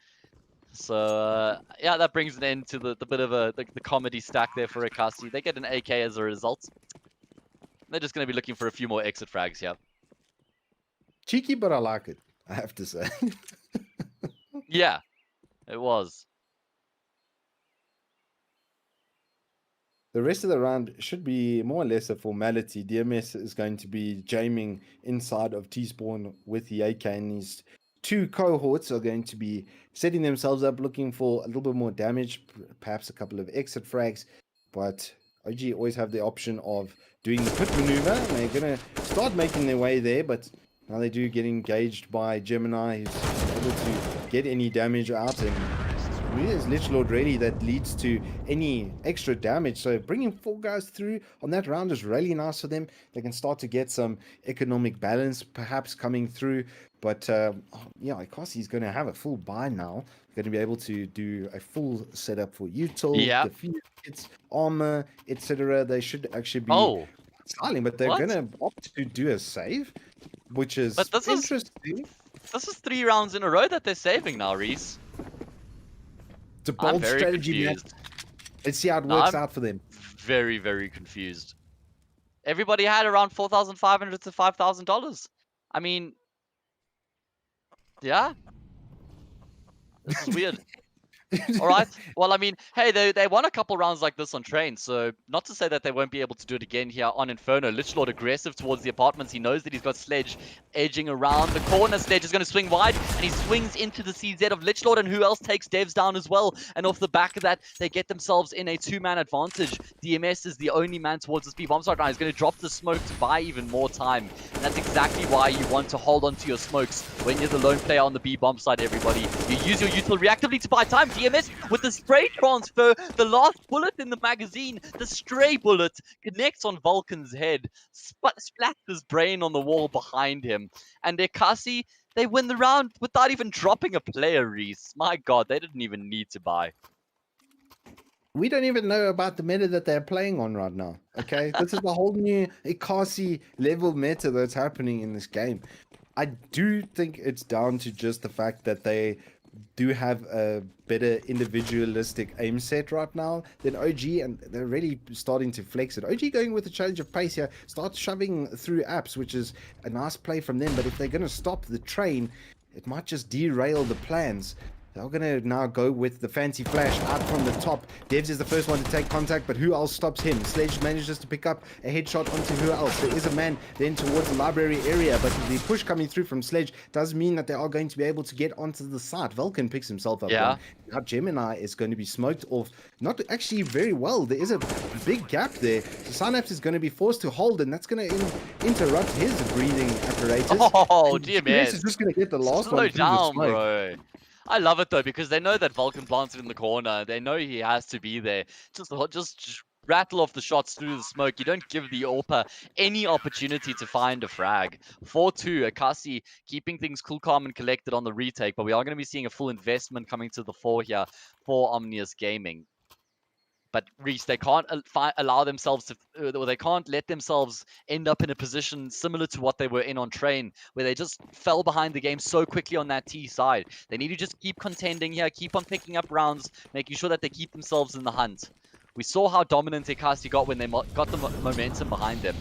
So yeah, that brings an end to the bit of the comedy stack there for Ekasi. They get an AK as a result. They're just going to be looking for a few more exit frags here. Cheeky, but I like it, I have to say. Yeah, it was. The rest of the round should be more or less a formality. DMS is going to be jamming inside of T-Spawn with the AK, and his 2 cohorts are going to be setting themselves up, looking for a little bit more damage, perhaps a couple of exit frags. But OG always have the option of doing the pit maneuver, and they're going to start making their way there, but now they do get engaged by Gemini, who's able to get any damage out, and there's Lich Lord ready that leads to any extra damage. So bringing 4 guys through on that round is really nice for them. They can start to get some economic balance perhaps coming through. But yeah, Ekasi's going to have a full buy now. Going to be able to do a full setup for util, defuse kits, armor, etc. They should actually be styling, but they're going to opt to do a save, which is interesting. This is 3 rounds in a row that they're saving now, Reese. It's a bold strategy, man. Let's see how it works out for them. Very, very confused. Everybody had around $4,500 to $5,000. I mean, yeah. This is weird. All right. Well, I mean, hey, they won a couple rounds like this on train, so not to say that they won't be able to do it again here on Inferno. Lich Lord aggressive towards the apartments. He knows that he's got Sledge edging around the corner. Sledge is going to swing wide, and he swings into the CZ of Lich Lord, and who else takes Devs down as well? And off the back of that, they get themselves in a 2-man advantage. DMS is the only man towards this B-bomb side now. He's going to drop the smoke to buy even more time, and that's exactly why you want to hold on to your smokes when you're the lone player on the B-bomb side, everybody. You use your util reactively to buy time. DMS with the spray transfer, the last bullet in the magazine, the stray bullet connects on Vulcan's head, splats his brain on the wall behind him. And Ekasi, They win the round without even dropping a player, Reese. My God, they didn't even need to buy. We don't even know about the meta that they're playing on right now. Okay, this is a whole new Ekasi level meta that's happening in this game. I do think it's down to just the fact that they do have a better individualistic aim set right now than OG, and they're really starting to flex it. OG going with a change of pace here, start shoving through apps, which is a nice play from them. But if they're going to stop the train, it might just derail the plans. They're going to now go with the fancy flash out from the top. Devs is the first one to take contact, but who else stops him? Sledge manages to pick up a headshot onto who else? There is a man then towards the library area, but the push coming through from Sledge does mean that they are going to be able to get onto the site. Vulcan picks himself up Yeah. one. Now Gemini is going to be smoked off, not actually very well. There is a big gap there. So Synapse is going to be forced to hold, and that's going to interrupt his breathing apparatus. Oh, And DMS. is just going to get the last Slow one through the down, smoke. bro. I love it though because they know that Vulcan planted in the corner. They know he has to be there. Just rattle off the shots through the smoke. You don't give the AWPer any opportunity to find a frag. 4-2, Ekasi keeping things cool, calm, and collected on the retake, but we are going to be seeing a full investment coming to the fore here for Omnius Gaming. But Reese, they can't allow themselves to, or they can't let themselves end up in a position similar to what they were in on Train, where they just fell behind the game so quickly on that T side. They need to just keep contending here, keep on picking up rounds, making sure that they keep themselves in the hunt. We saw how dominant Ekasi got when they got the momentum behind them.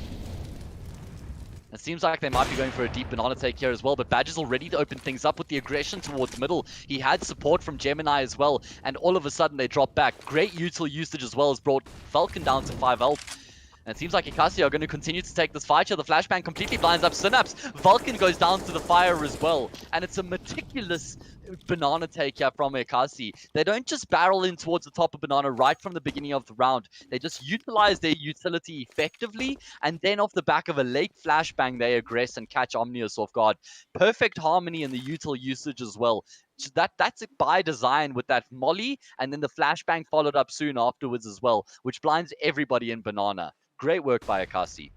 It seems like they might be going for a deep banana take here as well, but Badger's already to open things up with the aggression towards middle. He had support from Gemini as well, and all of a sudden they drop back. Great util usage as well has brought Falcon down to 5 health. And it seems like Ekasi are going to continue to take this fight here. The flashbang completely blinds up Synapse. Vulcan goes down to the fire as well. And it's a meticulous banana take here from Ekasi. They don't just barrel in towards the top of banana right from the beginning of the round. They just utilize their utility effectively. And then off the back of a late flashbang, they aggress and catch Omnius off guard. Perfect harmony in the util usage as well. That's by design with that molly, and then the flashbang followed up soon afterwards as well, which blinds everybody in banana. Great work by Ekasi.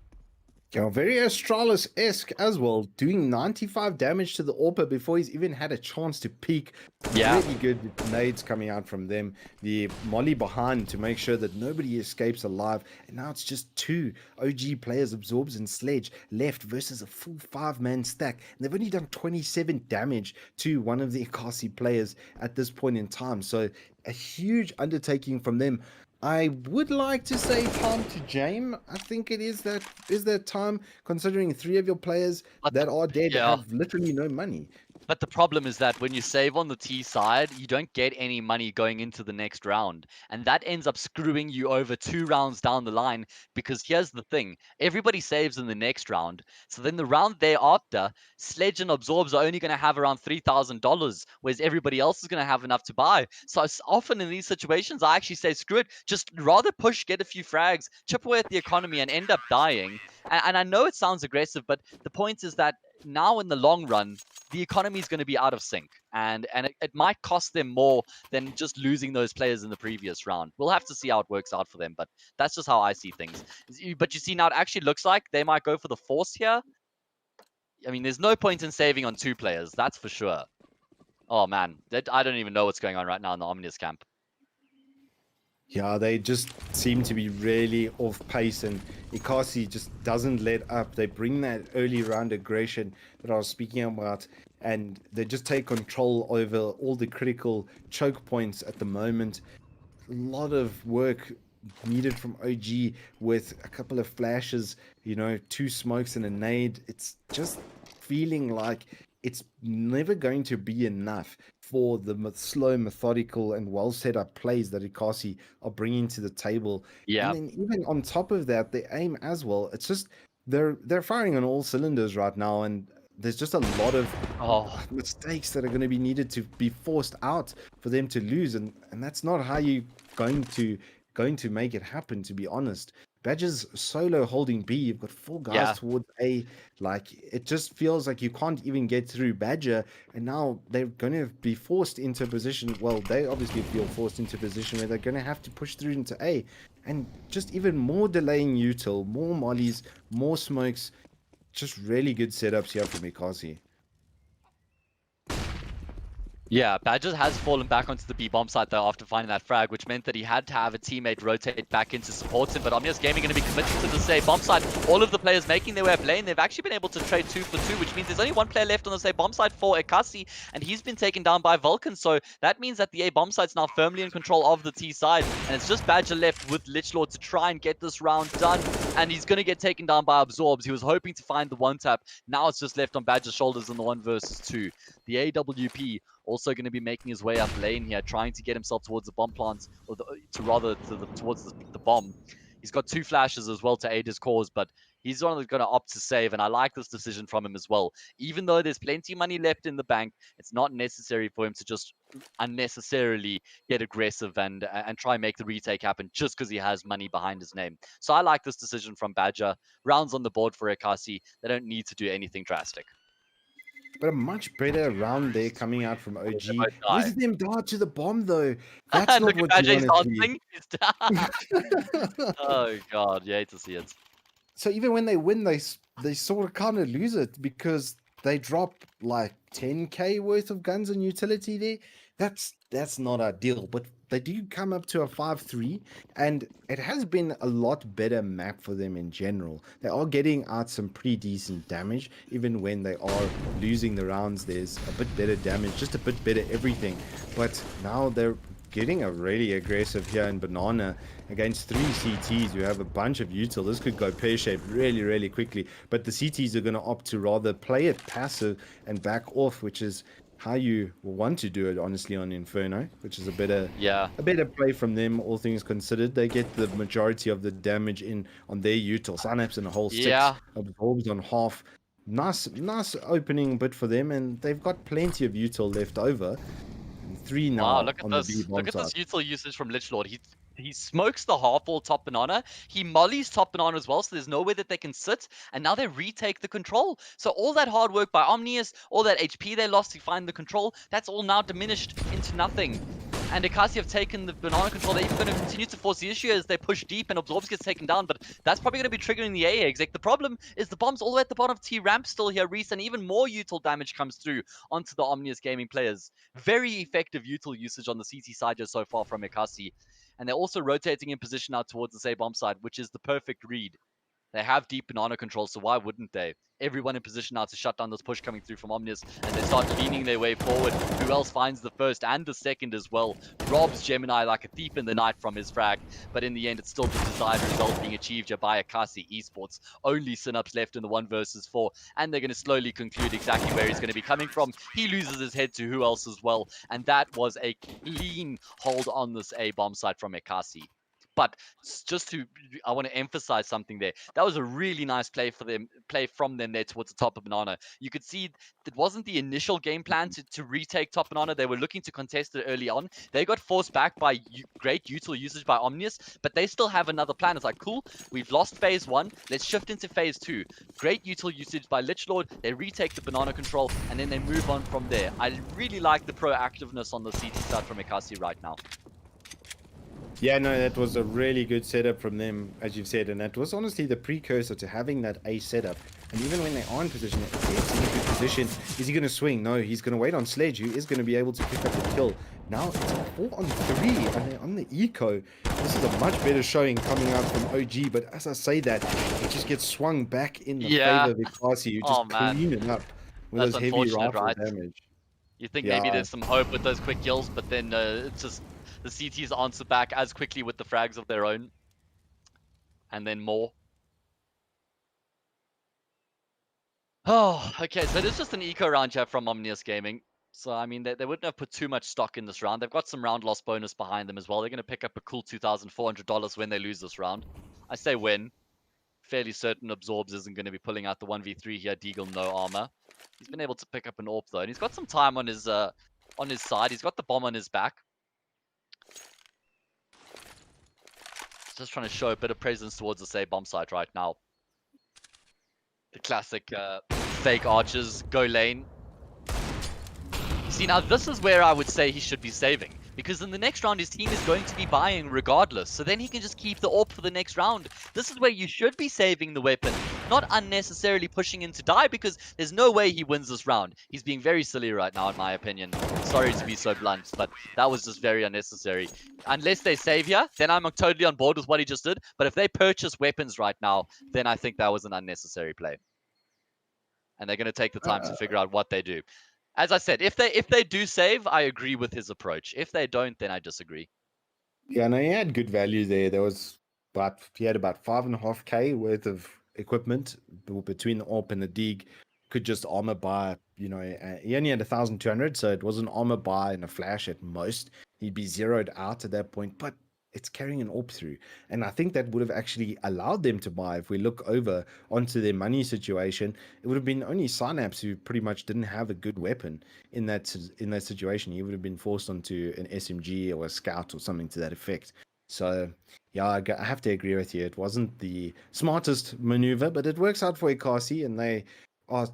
Yeah, very Astralis-esque as well, doing 95 damage to the AWPer before he's even had a chance to peek. Yeah. Really good nades coming out from them. The molly behind to make sure that nobody escapes alive. And now it's just 2 OG players, Absorbs and Sledge, left versus a full 5-man stack. And they've only done 27 damage to one of the Ekasi players at this point in time. So a huge undertaking from them. I would like to say time to Jame. I think it is that time, considering 3 of your players that are dead have literally no money. But the problem is that when you save on the T side, you don't get any money going into the next round. And that ends up screwing you over 2 rounds down the line. Because here's the thing, everybody saves in the next round. So then the round thereafter, Sledge and Absorbs are only going to have around $3,000, whereas everybody else is going to have enough to buy. So often in these situations, I actually say, screw it, just rather push, get a few frags, chip away at the economy and end up dying. And I know it sounds aggressive, but the point is that now in the long run, the economy is going to be out of sync, and it might cost them more than just losing those players in the previous round. We'll have to see how it works out for them, but that's just how I see things. But you see, now it actually looks like they might go for the force here. I mean, there's no point in saving on 2 players, that's for sure. Oh man, I don't even know what's going on right now in the Omnius camp. Yeah, they just seem to be really off pace, and Ekasi just doesn't let up. They bring that early round aggression that I was speaking about, and they just take control over all the critical choke points at the moment. A lot of work needed from OG with a couple of flashes, 2 smokes and a nade. It's just feeling like it's never going to be enough for the slow, methodical, and well set up plays that Ekasi are bringing to the table. Yeah. And then even on top of that, they aim as well. It's just they're firing on all cylinders right now, and there's just a lot of mistakes that are going to be needed to be forced out for them to lose, and that's not how you're going to make it happen, to be honest. Badger's solo holding B. You've got 4 guys towards A. Like, it just feels like you can't even get through Badger. And now they're going to be forced into a position. Well, they obviously feel forced into a position where they're going to have to push through into A. And just even more delaying util, more mollies, more smokes. Just really good setups here from Ekasi. Yeah, Badger has fallen back onto the B bomb site though after finding that frag, which meant that he had to have a teammate rotate back in to support him. But Omnius Gaming going to be committed to the say bomb site. All of the players making their way up lane, they've actually been able to trade 2 for 2, which means there's only one player left on the say bomb site for Ekasi, and he's been taken down by Vulcan. So that means that the A bomb site's now firmly in control of the T side, and it's just Badger left with Lichlord to try and get this round done. And he's going to get taken down by Absorbs. He was hoping to find the one tap. Now it's just left on Badger's shoulders in the 1 versus 2. The AWP also going to be making his way up lane here, trying to get himself towards the bomb plant, or towards the bomb. He's got 2 flashes as well to aid his cause, but he's only going to opt to save, and I like this decision from him as well. Even though there's plenty of money left in the bank, it's not necessary for him to just unnecessarily get aggressive and try and make the retake happen just because he has money behind his name. So I like this decision from Badger. Rounds on the board for Ekasi. They don't need to do anything drastic. But a much better round there coming out from OG. They both die. Look at them dart to the bomb though. That's not Look what at you Badger's want to dancing. see. Oh god, you hate to see it. So even when they win, they sort of kind of lose it because they drop like 10k worth of guns and utility there. That's not ideal, but they do come up to a 5-3, and it has been a lot better map for them in general. They are getting out some pretty decent damage, even when they are losing the rounds. There's a bit better damage, just a bit better everything. But now they're getting a really aggressive here in Banana against 3 CTs. You have a bunch of util. This could go pear-shaped really quickly, but the CTs are going to opt to rather play it passive and back off, which is how you want to do it, honestly, on Inferno, which is a better play from them, all things considered. They get the majority of the damage in on their util. Synapse in a whole 6, Absorbs on half. Nice opening bit for them, and they've got plenty of util left over. 3 now. Wow, look at on this. The B bomb Look at side. this util usage from Lichlord. He smokes the half wall top banana. He mollies top banana as well, so there's nowhere that they can sit. And now they retake the control. So all that hard work by Omnius, all that HP they lost to find the control, that's all now diminished into nothing. And Ekasi have taken the banana control. They're even going to continue to force the issue as they push deep and Absorbs gets taken down. But that's probably going to be triggering the A exec. The problem is the bomb's all the way at the bottom of T ramp still here, Reese, and even more util damage comes through onto the Omnius Gaming players. Very effective util usage on the CT side just so far from Ekasi. And they're also rotating in position out towards the say bomb side, which is the perfect read. They have deep banana control, so why wouldn't they? Everyone in position now to shut down this push coming through from Omnius, and they start leaning their way forward. Who else finds the first and the second as well? Robs Gemini like a thief in the night from his frag, but in the end, it's still the desired result being achieved here by Ekasi Esports. Only Synops left in the 1 versus 4, and they're going to slowly conclude exactly where he's going to be coming from. He loses his head to who else as well, and that was a clean hold on this A bomb site from Ekasi. But I want to emphasize something there. That was a really nice play from them there towards the top of Banana. You could see it wasn't the initial game plan to retake top Banana. They were looking to contest it early on. They got forced back by great util usage by Omnius, but they still have another plan. It's like, cool, we've lost phase 1. Let's shift into phase 2. Great util usage by Lichlord. They retake the Banana control, and then they move on from there. I really like the proactiveness on the CT side from Ekasi right now. Yeah, no, that was a really good setup from them, as you've said, and that was honestly the precursor to having that A setup. And even when they are in position, it's in a good position. Is he going to swing? No, he's going to wait on Sledge, who is going to be able to pick up the kill. Now it's a 4-on-3, and they're on the eco. This is a much better showing coming out from OG, but as I say that, it just gets swung back in the favor of Ekasi, who just clean it up with those heavy rifle damage. You think maybe there's some hope with those quick kills, but then it's just the CTs answer back as quickly with the frags of their own. And then more. Oh, okay, so it is just an eco round here from Omnius Gaming. So, I mean, they wouldn't have put too much stock in this round. They've got some round loss bonus behind them as well. They're going to pick up a cool $2,400 when they lose this round. I say when. Fairly certain Absorbs isn't going to be pulling out the 1v3 here. Deagle, no armor. He's been able to pick up an AWP though, and he's got some time on his side. He's got the bomb on his back. Just trying to show a bit of presence towards the say bomb site right now. The classic fake archers, go lane. See, now this is where I would say he should be saving. because in the next round his team is going to be buying regardless. So then he can just keep the AWP for the next round. This is where you should be saving the weapon, not unnecessarily pushing in to die, because there's no way he wins this round. He's being very silly right now, in my opinion. Sorry to be so blunt, but that was just very unnecessary. Unless they save here, then I'm totally on board with what he just did. But if they purchase weapons right now, then I think that was an unnecessary play. And they're going to take the time to figure out what they do. As I said, if they do save, I agree with his approach. If they don't, then I disagree. Yeah, no, he had good value there. He had about 5.5K worth of equipment between the AWP and the DIG. Could just armor buy, he only had 1,200, so it was an armor buy and a flash at most. He'd be zeroed out at that point, but it's carrying an AWP through. And I think that would have actually allowed them to buy. If we look over onto their money situation, it would have been only Synapse who pretty much didn't have a good weapon in that situation. He would have been forced onto an SMG or a Scout or something to that effect. So, yeah, I have to agree with you. It wasn't the smartest maneuver, but it works out for Ekasi, and they are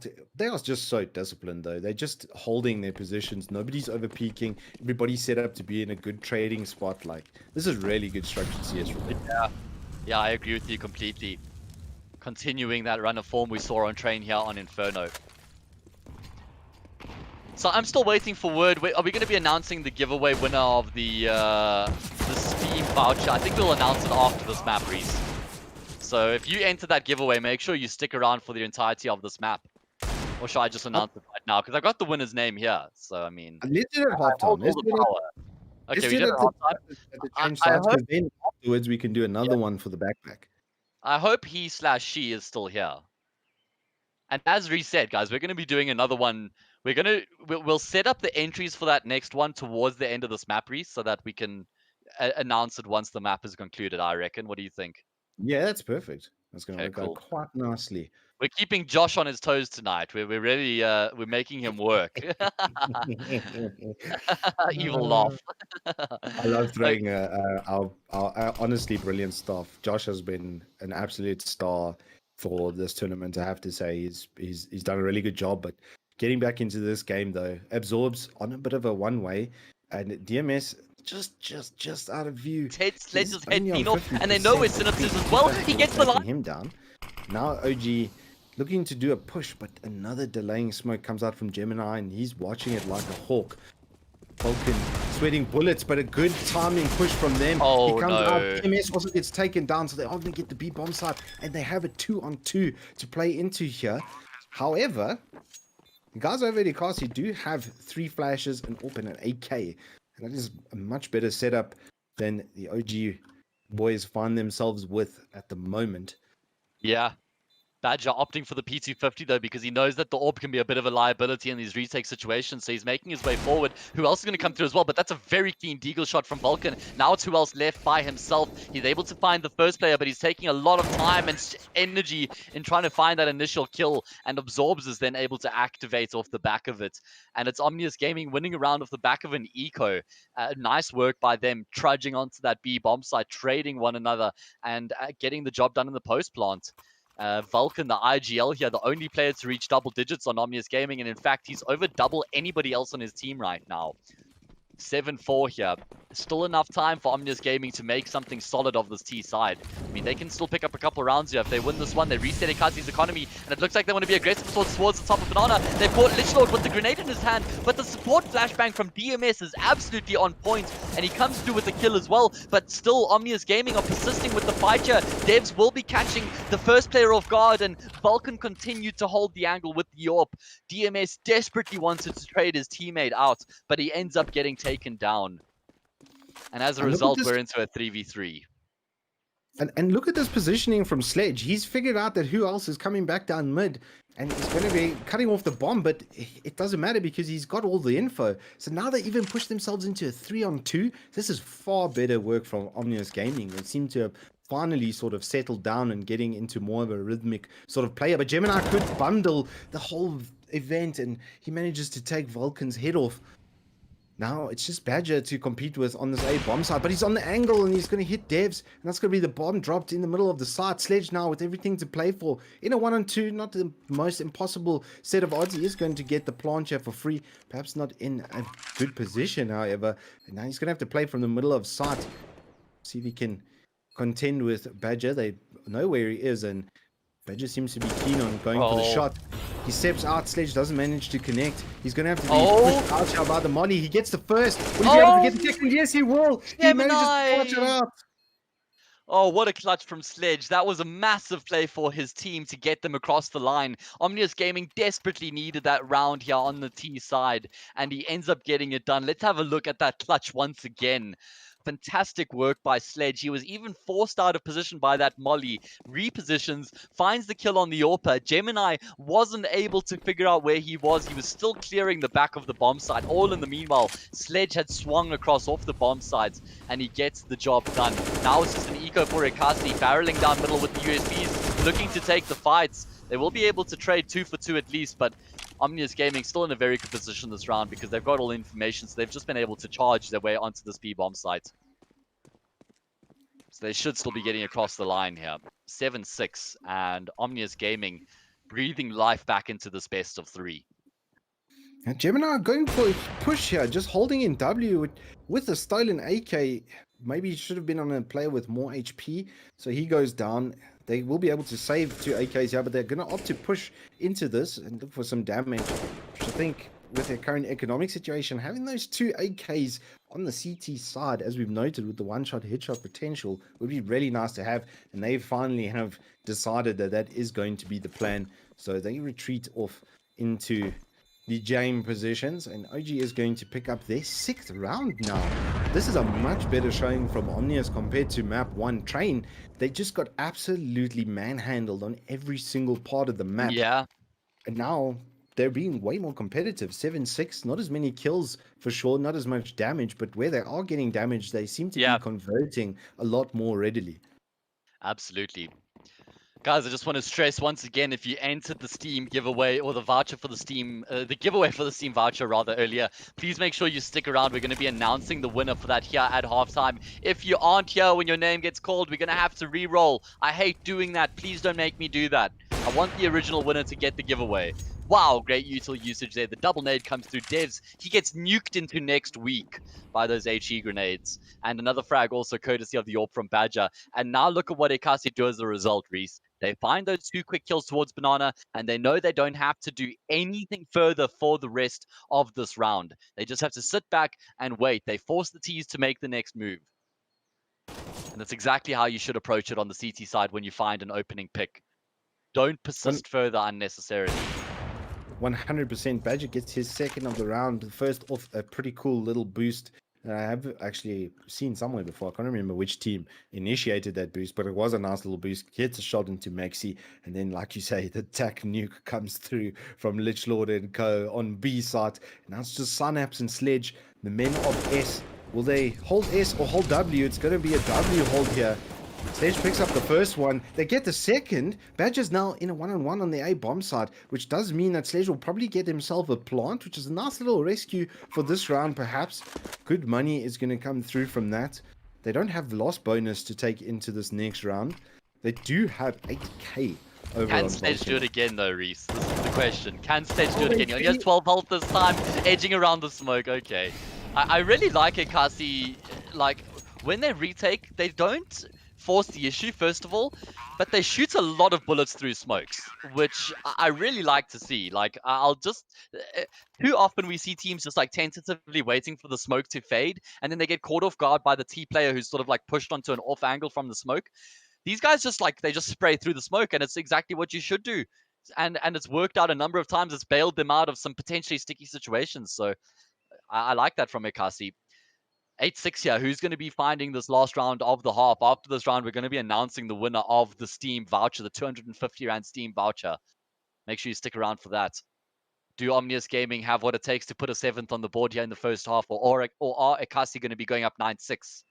just so disciplined, though. They're just holding their positions. Nobody's over peaking. Everybody's set up to be in a good trading spot. Like, this is really good structured CS. Yeah, I agree with you completely. Continuing that run of form we saw on Train here on Inferno. So I'm still waiting for word. Are we going to be announcing the giveaway winner of the Steam voucher? I think we'll announce it after this map, Reese. So if you enter that giveaway, make sure you stick around for the entirety of this map. Or should I just announce it right now? Because I got the winner's name here. So, I mean... Let's do it at halftime. Okay, we did it at halftime. Because then afterwards we can do another one for the backpack. I hope he/she is still here. And as Reese said, guys, we're going to be doing another one. We'll set up the entries for that next one towards the end of this map, Reese, so that we can announce it once the map is concluded, I reckon. What do you think? Yeah, that's perfect. That's going to work out quite nicely. We're keeping Josh on his toes tonight. We're really we're making him work. Evil laugh. I love throwing our honestly brilliant stuff. Josh has been an absolute star for this tournament. I have to say he's done a really good job. But getting back into this game though, Absorbs on a bit of a one way, and DMS just out of view. Let's just head clean off, and they know where Synapse is as well. He gets the line. Him down. Now OG looking to do a push, but another delaying smoke comes out from Gemini, and he's watching it like a hawk. Vulcan sweating bullets, but a good timing push from them. Oh, he comes no. out. MS also gets taken down, so they are going to get the B bomb site, and they have a 2-on-2 to play into here. However, the guys over at Ekasi do have 3 flashes, an AWP, and an AK, and that is a much better setup than the OG boys find themselves with at the moment. Yeah. Badger opting for the P250 though, because he knows that the AWP can be a bit of a liability in these retake situations, so he's making his way forward. Who else is going to come through as well? But that's a very clean deagle shot from Vulcan. Now it's who else left by himself. He's able to find the first player, but he's taking a lot of time and energy in trying to find that initial kill, and Absorbs is then able to activate off the back of it. And it's Omnius Gaming winning a round off the back of an eco. Nice work by them, trudging onto that B bomb site, trading one another, and getting the job done in the post plant. Vulcan, the IGL here, the only player to reach double digits on Omnius Gaming, and in fact, he's over double anybody else on his team right now. 7-4 here. Still enough time for Omnius Gaming to make something solid of this T side. I mean, they can still pick up a couple rounds here. If they win this one, they reset Ekasi's economy, and it looks like they want to be aggressive towards the top of Banana. They've caught Lichlord with the grenade in his hand, but the support flashbang from DMS is absolutely on point, and he comes through with the kill as well. But still, Omnius Gaming are persisting with the fight here. Devs will be catching the first player off guard, and Vulcan continued to hold the angle with the AWP. DMS desperately wanted to trade his teammate out, but he ends up getting taken down. And as a result, we're into a 3v3. And look at this positioning from Sledge. He's figured out that who else is coming back down mid, and he's going to be cutting off the bomb, but it doesn't matter because he's got all the info. So now they even push themselves into a 3-on-2. This is far better work from Omnius Gaming. They seem to have finally sort of settled down and getting into more of a rhythmic sort of player. But Gemini could bundle the whole event, and he manages to take Vulcan's head off. Now it's just Badger to compete with on this A bomb side, but he's on the angle and he's going to hit Devs, and that's going to be the bomb dropped in the middle of the site. Sledge now with everything to play for in a 1-on-2, not the most impossible set of odds. He is going to get the plancher for free, perhaps not in a good position, however. And now he's going to have to play from the middle of site. See if he can contend with Badger. They know where he is, and Badger seems to be keen on going for the shot. He steps out, Sledge doesn't manage to connect. He's going to have to be pushed out here by the molly. He gets the first. Will he be able to get the second? Yes, he will. He manages to clutch it out. Oh, what a clutch from Sledge. That was a massive play for his team to get them across the line. Omnius Gaming desperately needed that round here on the T side, and he ends up getting it done. Let's have a look at that clutch once again. Fantastic work by Sledge. He was even forced out of position by that molly. Repositions, finds the kill on the AWPer. Gemini wasn't able to figure out where he was. He was still clearing the back of the bomb site. All in the meanwhile, Sledge had swung across off the bomb sites, and he gets the job done. Now it's just an eco for Ekasi, barreling down middle with the USBs, looking to take the fights. They will be able to trade 2 for 2 at least, but Omnius Gaming still in a very good position this round because they've got all the information, so they've just been able to charge their way onto this B-bomb site. So they should still be getting across the line here. 7-6, and Omnius Gaming breathing life back into this best of 3. And Gemini going for a push here, just holding in W with a stolen AK. Maybe he should have been on a player with more HP, so he goes down. They will be able to save 2 AKs here, but they're going to opt to push into this and look for some damage. Which I think, with their current economic situation, having those 2 AKs on the CT side, as we've noted, with the one-shot headshot potential, would be really nice to have. And they finally have decided that that is going to be the plan. So they retreat off into the jam positions, and OG is going to pick up their 6th round now. This is a much better showing from Omnius compared to map 1 Train. They just got absolutely manhandled on every single part of the map. Yeah. And now they're being way more competitive. 7-6, not as many kills for sure, not as much damage, but where they are getting damage, they seem to be converting a lot more readily. Absolutely. Guys, I just want to stress once again, if you entered the Steam giveaway or the voucher for the Steam, the giveaway for the Steam voucher rather earlier, please make sure you stick around. We're going to be announcing the winner for that here at halftime. If you aren't here when your name gets called, we're going to have to re-roll. I hate doing that. Please don't make me do that. I want the original winner to get the giveaway. Wow, great util usage there. The double nade comes through Devs. He gets nuked into next week by those HE grenades. And another frag also courtesy of the AWP from Badger. And now look at what Ekasi do as a result, Reese. They find those 2 quick kills towards Banana, and they know they don't have to do anything further for the rest of this round. They just have to sit back and wait. They force the T's to make the next move. And that's exactly how you should approach it on the CT side when you find an opening pick. Don't persist further unnecessarily. 100%. Badger gets his 2nd of the round. First off, a pretty cool little boost. I have actually seen somewhere before. I can't remember which team initiated that boost, but it was a nice little boost. Gets a shot into Maxi, and then, like you say, the tack nuke comes through from Lich Lord and Co. on B site. Now it's just Synapse and Sledge, the men of S. Will they hold S or hold W? It's going to be a W hold here. Sledge picks up the first one. They get the second. Badger's now in a 1-on-1 on the A bomb side, which does mean that Sledge will probably get himself a plant, which is a nice little rescue for this round, perhaps. Good money is going to come through from that. They don't have loss bonus to take into this next round. They do have 8k over. Can Sledge do it again, though, Reese? This is the question. Can Sledge do it again? He has 12 health this time, edging around the smoke. Okay. I really like Ekasi. Like, when they retake, they don't force the issue, first of all, but they shoot a lot of bullets through smokes, which I really like to see. Like, I'll just too often we see teams just like tentatively waiting for the smoke to fade, and then they get caught off guard by the T player who's sort of like pushed onto an off angle from the smoke. These guys just like, they just spray through the smoke, and it's exactly what you should do, and it's worked out a number of times. It's bailed them out of some potentially sticky situations, so I like that from Ekasi. 8-6 here. Who's going to be finding this last round of the half? After this round, we're going to be announcing the winner of the Steam voucher, the 250 Rand Steam voucher. Make sure you stick around for that. Do Omnius Gaming have what it takes to put a 7th on the board here in the first half, or are Ekasi going to be going up 9-6? It's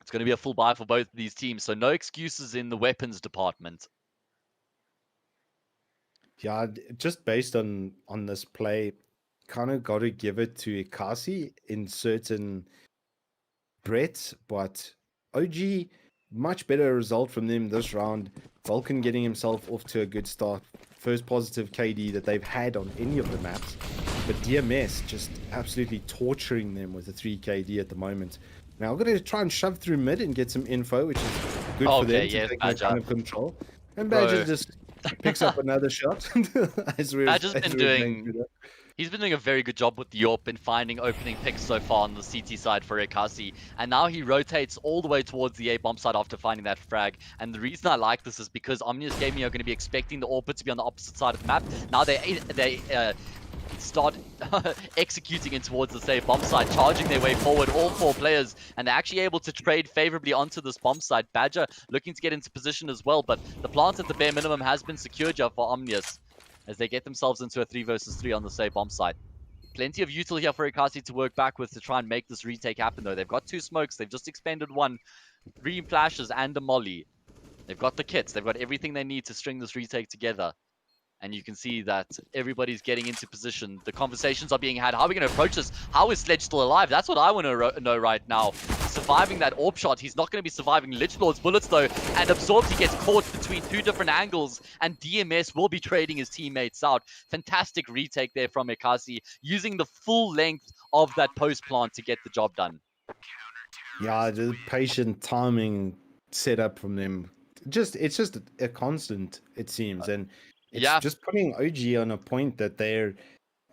going to be a full buy for both of these teams, so no excuses in the weapons department. Yeah, just based on this play, kind of got to give it to Ekasi in certain breaths, but OG, much better result from them this round. Vulcan getting himself off to a good start. First positive KD that they've had on any of the maps. But DMS just absolutely torturing them with a 3 KD at the moment. Now I'm going to try and shove through mid and get some info, which is good for them to yes, take more Badger. kind of control. And Bro. Badger just picks up another shot Badger's been doing... that. He's been doing a very good job with the AWP in finding opening picks so far on the CT side for Ekasi. And now he rotates all the way towards the A bomb side after finding that frag. And the reason I like this is because Omnius Gaming are going to be expecting the AWP to be on the opposite side of the map. Now they start executing in towards the safe bomb side, charging their way forward, all 4 players, and they're actually able to trade favorably onto this bomb side. Badger looking to get into position as well, but the plant at the bare minimum has been secured here for Omnius, as they get themselves into a 3 versus 3 on the safe bomb site. Plenty of util here for Ekasi to work back with to try and make this retake happen, though. They've got 2 smokes, they've just expended 1, 3 flashes, and a molly. They've got the kits, they've got everything they need to string this retake together. And you can see that everybody's getting into position. The conversations are being had. How are we going to approach this? How is Sledge still alive? That's what I want to know right now. Surviving that AWP shot. He's not going to be surviving Lich Lord's bullets, though. And Absorbs, he gets caught between 2 different angles. And DMS will be trading his teammates out. Fantastic retake there from Ekasi, using the full length of that post plant to get the job done. Yeah, the patient timing setup from them. It's just a constant, it seems. And it's just putting OG on a point that they're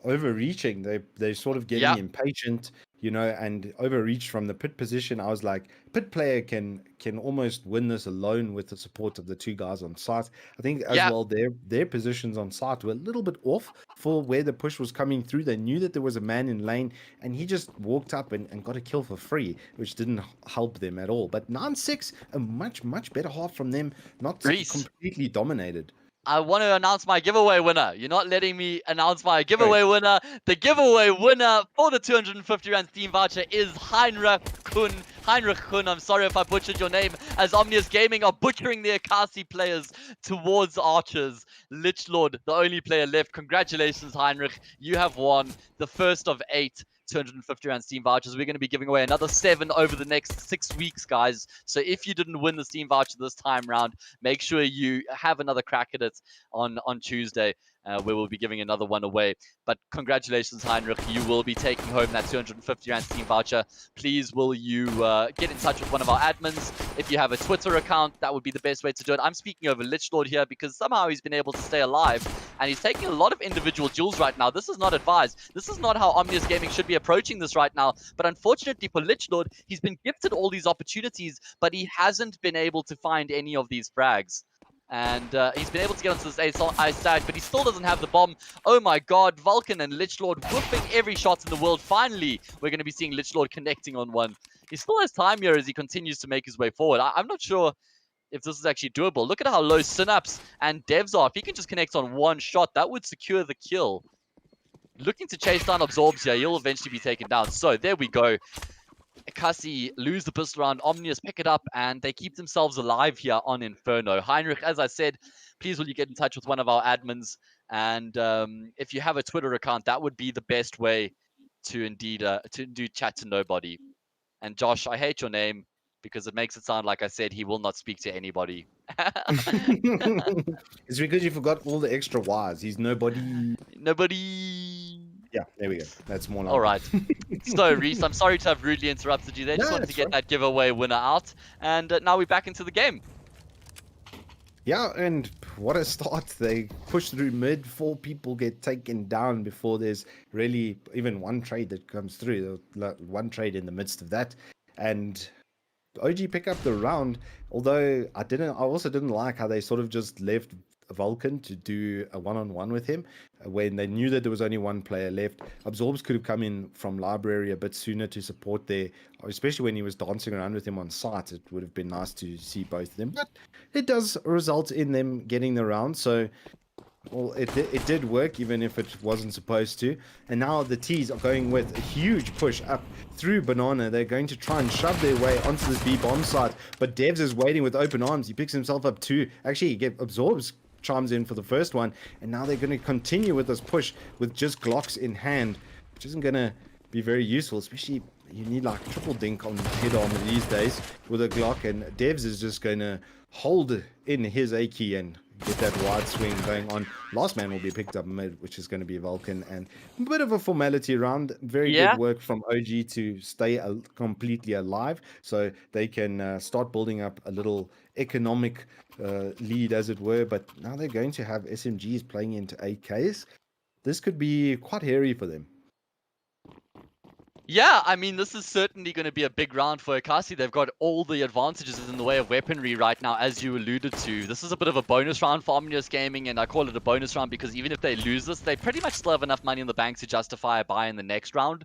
overreaching. They're sort of getting impatient, you know, and overreach from the pit position. I was like, pit player can almost win this alone with the support of the 2 guys on site. I think as well their positions on site were a little bit off for where the push was coming through. They knew that there was a man in lane, and he just walked up and got a kill for free, which didn't help them at all. But 9-6, a much better half from them, not completely dominated. I want to announce my giveaway winner. You're not letting me announce my giveaway winner. The giveaway winner for the 250 Rand Steam voucher is Heinrich Kuhn. Heinrich Kuhn, I'm sorry if I butchered your name, as Omnius Gaming are butchering the Ekasi players towards Archers. Lich Lord, the only player left. Congratulations, Heinrich. You have won the first of 8 250 Rand Steam vouchers. We're going to be giving away another 7 over the next 6 weeks, guys. So if you didn't win the Steam voucher this time round, make sure you have another crack at it on Tuesday, where we'll be giving another one away. But congratulations, Heinrich. You will be taking home that 250 Rand Steam voucher. Please, will you get in touch with one of our admins? If you have a Twitter account, that would be the best way to do it. I'm speaking over Lich Lord here because somehow he's been able to stay alive, and he's taking a lot of individual duels right now. This is not advised. This is not how Omnius Gaming should be approaching this right now. But unfortunately for Lich Lord, he's been gifted all these opportunities, but he hasn't been able to find any of these frags. And he's been able to get onto this ice side, but he still doesn't have the bomb. Oh my god, Vulcan and Lich Lord whooping every shot in the world. Finally, we're going to be seeing Lich Lord connecting on one. He still has time here as he continues to make his way forward. I'm not sure if this is actually doable. Look at how low Synapse and Devs are. If he can just connect on one shot, that would secure the kill. Looking to chase down Absorbs here. He'll eventually be taken down. So there we go. Ekasi lose the pistol round, Omnius pick it up, and they keep themselves alive here on Inferno. Heinrich, as I said, please will you get in touch with one of our admins, and if you have a Twitter account, that would be the best way to indeed to do chat to nobody. And Josh, I hate your name because it makes it sound like I said he will not speak to anybody. It's because you forgot all the extra Y's. He's nobody. Nobody. Yeah, there we go. That's more like all right. So, Reese, I'm sorry to have rudely interrupted you there. Just wanted to get that giveaway winner out. And now we're back into the game. Yeah, and what a start. They push through mid. 4 people get taken down before there's really even one trade that comes through. One trade in the midst of that. And OG pick up the round. Although I also didn't like how they sort of just left Vulcan to do a one-on-one with him when they knew that there was only one player left. Absorbs could have come in from library a bit sooner to support there, especially when he was dancing around with him on site. It would have been nice to see both of them, but it does result in them getting the round. So well, it did work, even if it wasn't supposed to. And now the T's are going with a huge push up through Banana. They're going to try and shove their way onto this B bomb site, but Devs is waiting with open arms. He picks himself up too. Actually, he absorbs chimes in for the first one, and now they're going to continue with this push with just Glocks in hand, which isn't going to be very useful, especially you need like triple dink on head armor these days with a Glock, and Devs is just going to hold in his A key and get that wide swing going on. Last man will be picked up mid, which is going to be Vulcan, and a bit of a formality round. Very good work from OG to stay completely alive, so they can start building up a little economic lead, as it were. But now they're going to have SMGs playing into AKs. This could be quite hairy for them. Yeah, I mean, this is certainly going to be a big round for Ekasi. They've got all the advantages in the way of weaponry right now, as you alluded to. This is a bit of a bonus round for Omnius Gaming, and I call it a bonus round because even if they lose this, they pretty much still have enough money in the bank to justify a buy in the next round.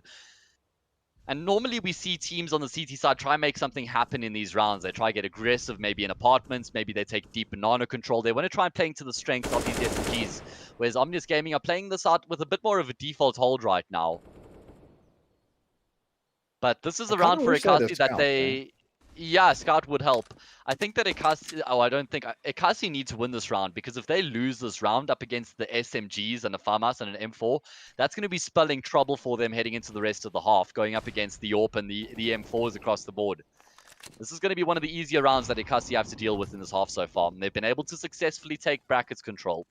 And normally we see teams on the CT side try and make something happen in these rounds. They try to get aggressive, maybe in apartments, maybe they take deep banana control. They want to try and play to the strength of these SMGs, whereas Omnius Gaming are playing this out with a bit more of a default hold right now. But this is a round for Ekasi that they... Yeah, Scout would help. I think that Ekasi... Oh, I don't think... Ekasi need to win this round, because if they lose this round up against the SMGs and a FAMAS and an M4, that's going to be spelling trouble for them heading into the rest of the half, going up against the AWP and the M4s across the board. This is going to be one of the easier rounds that Ekasi have to deal with in this half so far. And they've been able to successfully take brackets control.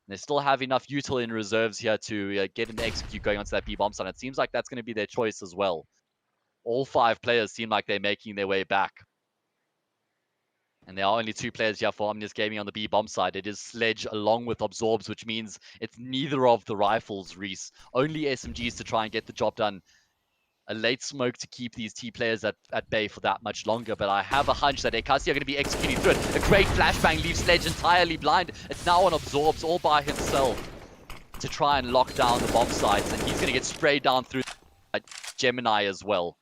They still have enough util in reserves here to get an execute going onto that B bomb site. It seems like that's going to be their choice as well. All 5 players seem like they're making their way back. And there are only 2 players here for Omnius Gaming on the B bomb side. It is Sledge along with Absorbs, which means it's neither of the rifles, Reese. Only SMGs to try and get the job done. A late smoke to keep these T players at bay for that much longer. But I have a hunch that Ekasi are going to be executing through it. A great flashbang leaves Sledge entirely blind. It's now on Absorbs all by himself to try and lock down the bomb sites. And he's going to get sprayed down through Gemini as well.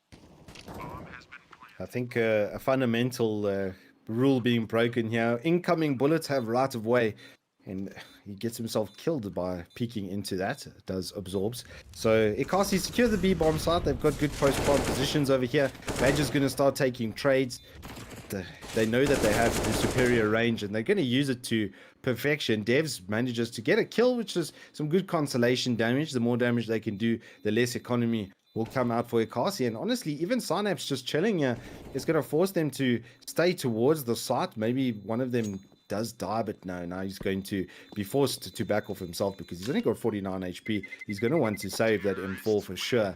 I think a fundamental rule being broken here. Incoming bullets have right of way, and he gets himself killed by peeking into that. It does Absorbs. So Ekasi secure the B bomb site. They've got good post-bomb positions over here. Badger's going to start taking trades. They know that they have the superior range, and they're going to use it to perfection. Devs manages to get a kill, which is some good consolation damage. The more damage they can do, the less economy will come out for Ekasi. And honestly, even Synapse just chilling here is going to force them to stay towards the site. Maybe one of them does die, but no, now he's going to be forced to back off himself because he's only got 49 HP. He's going to want to save that M4 for sure,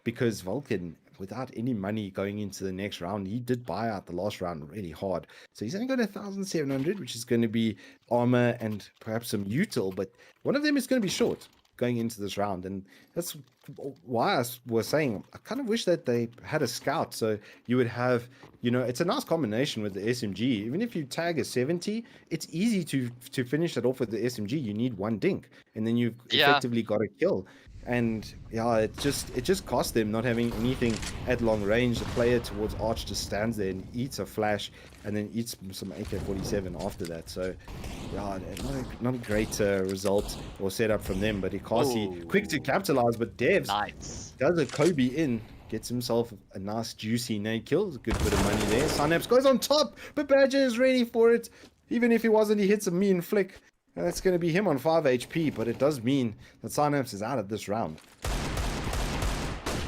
because Vulcan, without any money going into the next round, he did buy out the last round really hard. So he's only got 1,700, which is going to be armor and perhaps some util, but one of them is going to be short going into this round. And that's why I was saying I kind of wish that they had a scout, so you would have, you know, it's a nice combination with the SMG. Even if you tag a 70, it's easy to finish it off with the SMG. You need 1 dink and then you've effectively got a kill. And yeah, it just cost them not having anything at long range. The player towards Arch just stands there and eats a flash and then eats some AK-47 after that. So yeah, not a great result or setup from them. But Ekasi quick to capitalize, but Devs does a Kobe in, gets himself a nice juicy nade kill. A good bit of money there. Synapse goes on top, but Badger is ready for it. Even if he wasn't, he hits a mean flick. And that's going to be him on 5 HP, but it does mean that Synapse is out of this round.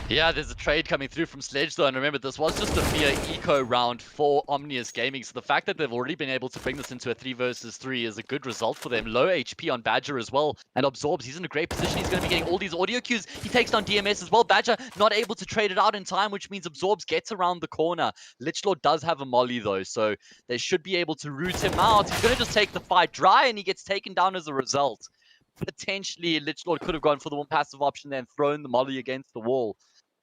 Yeah, there's a trade coming through from Sledge though, and remember, this was just a mere eco round for Omnius Gaming, so the fact that they've already been able to bring this into a 3 versus 3 is a good result for them. Low HP on Badger as well, and Absorbs, he's in a great position. He's going to be getting all these audio cues. He takes down DMS as well. Badger not able to trade it out in time, which means Absorbs gets around the corner. Lichlord does have a molly though, so they should be able to root him out. He's going to just take the fight dry, and he gets taken down as a result. Potentially, Lichlord could have gone for the one passive option and thrown the molly against the wall.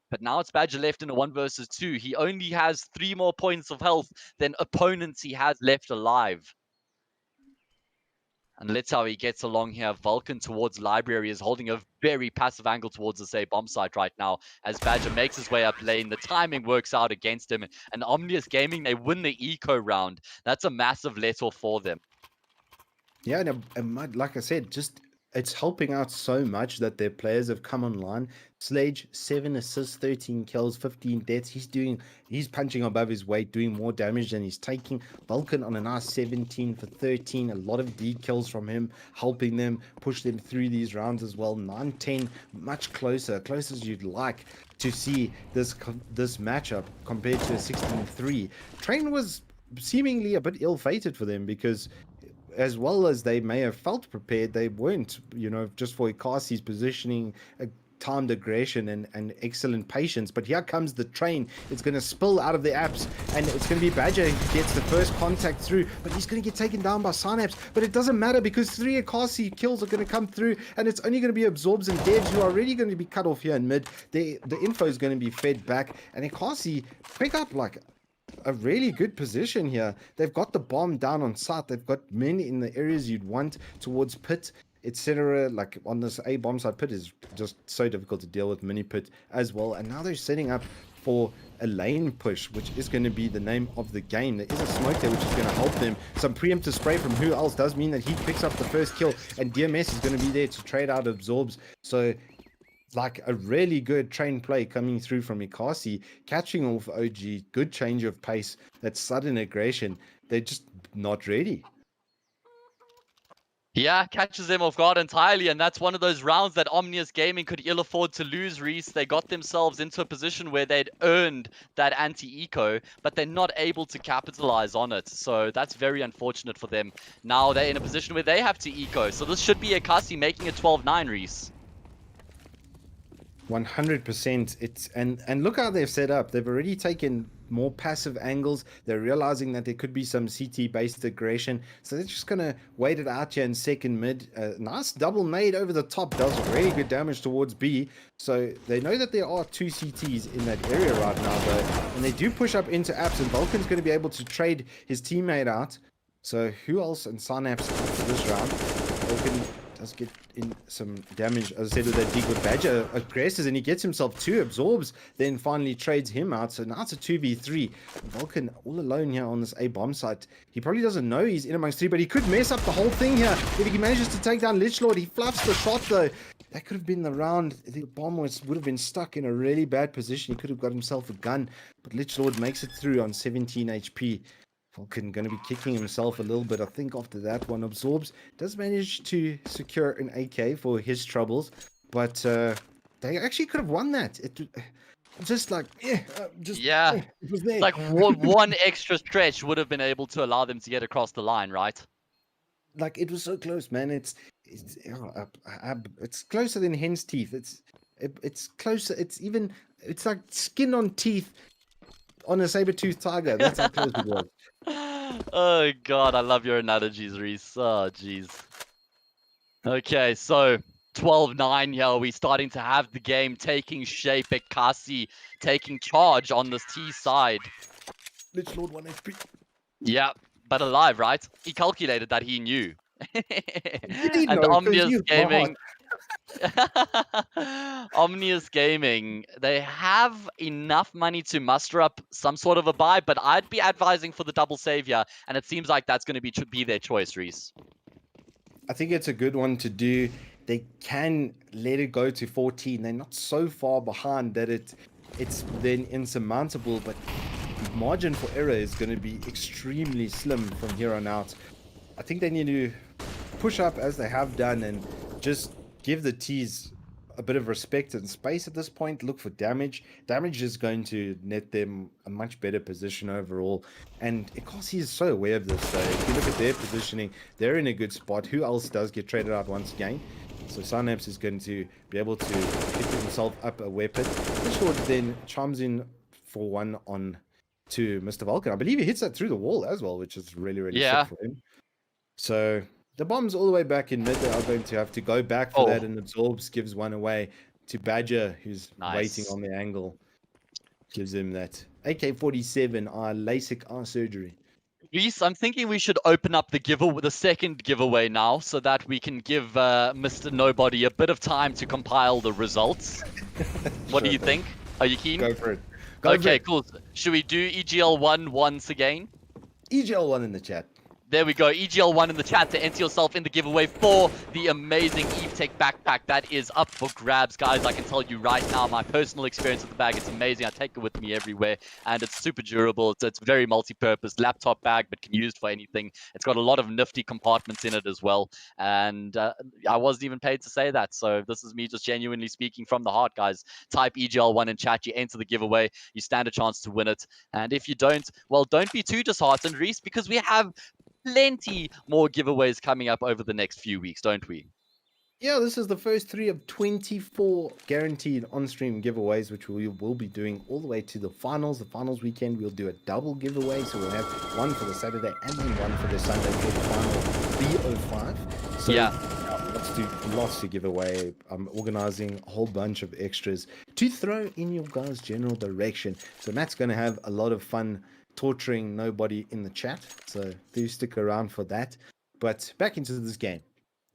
But now it's Badger left in a 1 versus 2. He only has 3 more points of health than opponents he has left alive. And let's how he gets along here. Vulcan towards Library is holding a very passive angle towards the say bomb site right now as Badger makes his way up lane. The timing works out against him. And Omnius Gaming, they win the eco round. That's a massive let off for them. Yeah, and like I said, just it's helping out so much that their players have come online. Slage, 7 assists, 13 kills, 15 deaths. He's punching above his weight, doing more damage than he's taking. Vulcan on a nice 17 for 13. A lot of D kills from him, helping them push them through these rounds as well. 9-10, much closer, close as you'd like to see this matchup compared to a 16-3. Train was seemingly a bit ill-fated for them because as well as they may have felt prepared, they weren't, just for Ekasi's positioning, timed aggression and excellent patience. But here comes the train. It's going to spill out of the apps, and it's going to be Badger who gets the first contact through, but he's going to get taken down by Synapse. But it doesn't matter because 3 Ekasi kills are going to come through, and it's only going to be Absorbs and Devs who are already going to be cut off here in mid. The info is going to be fed back, and Ekasi pick up like a really good position here. They've got the bomb down on site. They've got men in the areas you'd want towards pit, etc. Like on this A bomb side, pit is just so difficult to deal with, mini pit as well. And now they're setting up for a lane push, which is going to be the name of the game. There is a smoke there, which is going to help them. Some preemptive spray from who else does mean that he picks up the first kill, and DMS is going to be there to trade out Absorbs. So like a really good train play coming through from Ekasi, catching off OG, good change of pace, that sudden aggression. They're just not ready. Yeah, catches them off guard entirely, and that's one of those rounds that Omnius Gaming could ill afford to lose, Reese. They got themselves into a position where they'd earned that anti-eco, but they're not able to capitalize on it. So that's very unfortunate for them. Now they're in a position where they have to eco. So this should be Ekasi making it 12-9, Reese. 100%. It's and look how they've set up. They've already taken more passive angles. They're realizing that there could be some CT based aggression, so they're just gonna wait it out here in second mid. Nice double nade over the top does really good damage towards B. So they know that there are 2 CTs in that area right now though, and they do push up into apps, and Vulcan's going to be able to trade his teammate out. So who else in Synapse for this round? Vulcan does get in some damage, as I said, with that dig with Badger aggresses, and he gets himself 2 absorbs, then finally trades him out. So now it's a 2v3. Vulcan all alone here on this A bomb site. He probably doesn't know he's in amongst 3, but he could mess up the whole thing here if he manages to take down Lichlord. He fluffs the shot though. That could have been the round. The bomb would have been stuck in a really bad position. He could have got himself a gun, but Lichlord makes it through on 17 HP. Vulcan going to be kicking himself a little bit, I think, after that one. Absorbs does manage to secure an AK for his troubles, but they actually could have won that. It just like, it was there. Like one extra stretch would have been able to allow them to get across the line, right? Like it was so close, man. It's closer than hen's teeth. It's closer. It's like skin on teeth on a saber-toothed tiger. That's how close it was. Oh god, I love your analogies, Reese. Oh jeez. Okay, so 12-9 here. We're starting to have the game taking shape. Ekasi taking charge on this T side. Lichlord 1 HP. Yeah, but alive, right? He calculated that he knew. And know, Omnius Gaming. Omnius Gaming, they have enough money to muster up some sort of a buy, but I'd be advising for the double savior, and it seems like that's going to be their choice, Reese. I think it's a good one to do. They can let it go to 14. They're not so far behind that it's then insurmountable, but the margin for error is going to be extremely slim from here on out. I think they need to push up as they have done and just give the T's a bit of respect and space at this point. Look for damage. Damage is going to net them a much better position overall. And Ekasi is so aware of this. So if you look at their positioning, they're in a good spot. Who else does get traded out once again? So Synapse is going to be able to pick himself up a weapon. Lichlord then chimes in for one on to Mr. Vulcan. I believe he hits that through the wall as well, which is really, really sick for him. So the bomb's all the way back in mid. They are going to have to go back for that, and Absorbs gives one away to Badger, who's waiting on the angle. Gives him that AK-47 LASIK eye surgery. Reese, I'm thinking we should open up the second giveaway now, so that we can give Mr. Nobody a bit of time to compile the results. What do you think? Are you keen? Go for it. Okay, cool. Should we do EGL One once again? EGL One in the chat. There we go. EGL One in the chat to enter yourself in the giveaway for the amazing EveTech backpack that is up for grabs, guys. I can tell you right now, my personal experience with the bag, it's amazing. I take it with me everywhere, and it's super durable. It's very multi-purpose laptop bag, but can be used for anything. It's got a lot of nifty compartments in it as well, and I wasn't even paid to say that. So this is me just genuinely speaking from the heart, guys. Type EGL One in chat. You enter the giveaway. You stand a chance to win it. And if you don't, well, don't be too disheartened, Reese, because we have plenty more giveaways coming up over the next few weeks, don't we? Yeah, this is the first 3 of 24 guaranteed on-stream giveaways, which we will be doing all the way to the finals. The finals weekend, we'll do a double giveaway, so we'll have one for the Saturday and then one for the Sunday for the final B05. So Yeah. Lots to give away. I'm organizing a whole bunch of extras to throw in your guys' general direction. So Matt's going to have a lot of fun torturing nobody in the chat, so do stick around for that. But back into this game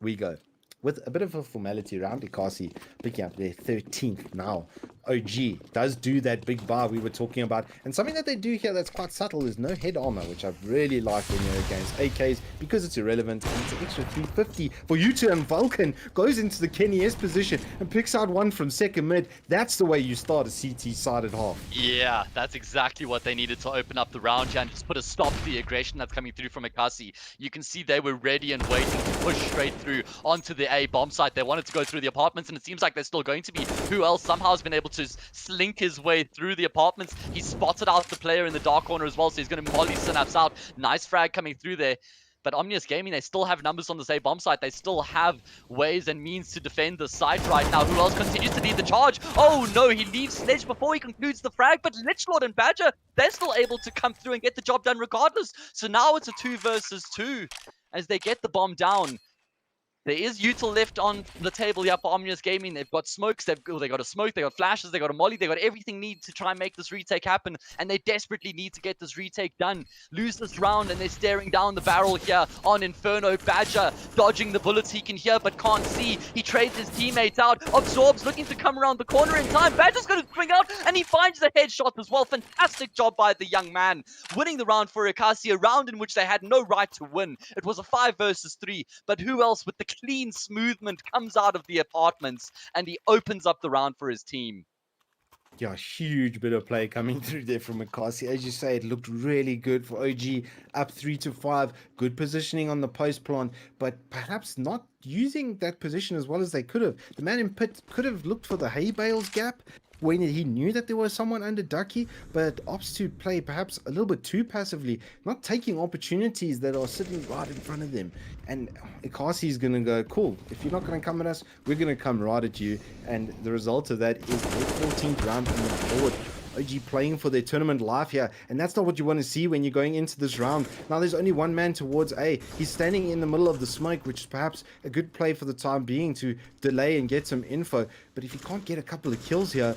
we go with a bit of a formality round. Ekasi picking up their 13th now. OG does do that big bar we were talking about, and something that they do here that's quite subtle is no head armor, which I really like when you're against AKs because it's irrelevant, and it's an extra 350 for you to. And Vulcan goes into the Kenny S position and picks out one from second mid. That's the way you start a CT sided half. Yeah, that's exactly what they needed to open up the round here and just put a stop to the aggression that's coming through from Ekasi. You can see they were ready and waiting to push straight through onto the A bomb site. They wanted to go through the apartments, and it seems like they're still going to be. Who else somehow has been able to slink his way through the apartments? He spotted out the player in the dark corner as well, so he's going to molly Synapse out. Nice frag coming through there. But Omnius Gaming, they still have numbers on the same bomb site. They still have ways and means to defend the site right now. Who else continues to lead the charge? Oh no, he leaves Sledge before he concludes the frag, but Lichlord and Badger, they're still able to come through and get the job done regardless. So now it's a 2 versus 2 as they get the bomb down. There is util left on the table here for Omnius Gaming. They've got smokes, they got a smoke, they got flashes, they got a molly, they got everything need to try and make this retake happen, and they desperately need to get this retake done. Lose this round, and they're staring down the barrel here on Inferno. Badger dodging the bullets he can hear but can't see. He trades his teammates out. Absorbs looking to come around the corner in time. Badger's going to swing out, and he finds the headshot as well. Fantastic job by the young man. Winning the round for Ekasi, a round in which they had no right to win. It was a 5 versus 3, but who else with the clean smoothment comes out of the apartments, and he opens up the round for his team. Yeah, huge bit of play coming through there from Ekasi. As you say, it looked really good for OG, up 3-5. Good positioning on the post plant, but perhaps not using that position as well as they could have. The man in pit could have looked for the hay bales gap when he knew that there was someone under Ducky, but opts to play perhaps a little bit too passively, not taking opportunities that are sitting right in front of them. And Ekasi is going to go, cool, if you're not going to come at us, we're going to come right at you. And the result of that is their 14th round on the board. OG playing for their tournament life here, and that's not what you want to see when you're going into this round. Now there's only one man towards A. He's standing in the middle of the smoke, which is perhaps a good play for the time being to delay and get some info. But if he can't get a couple of kills here,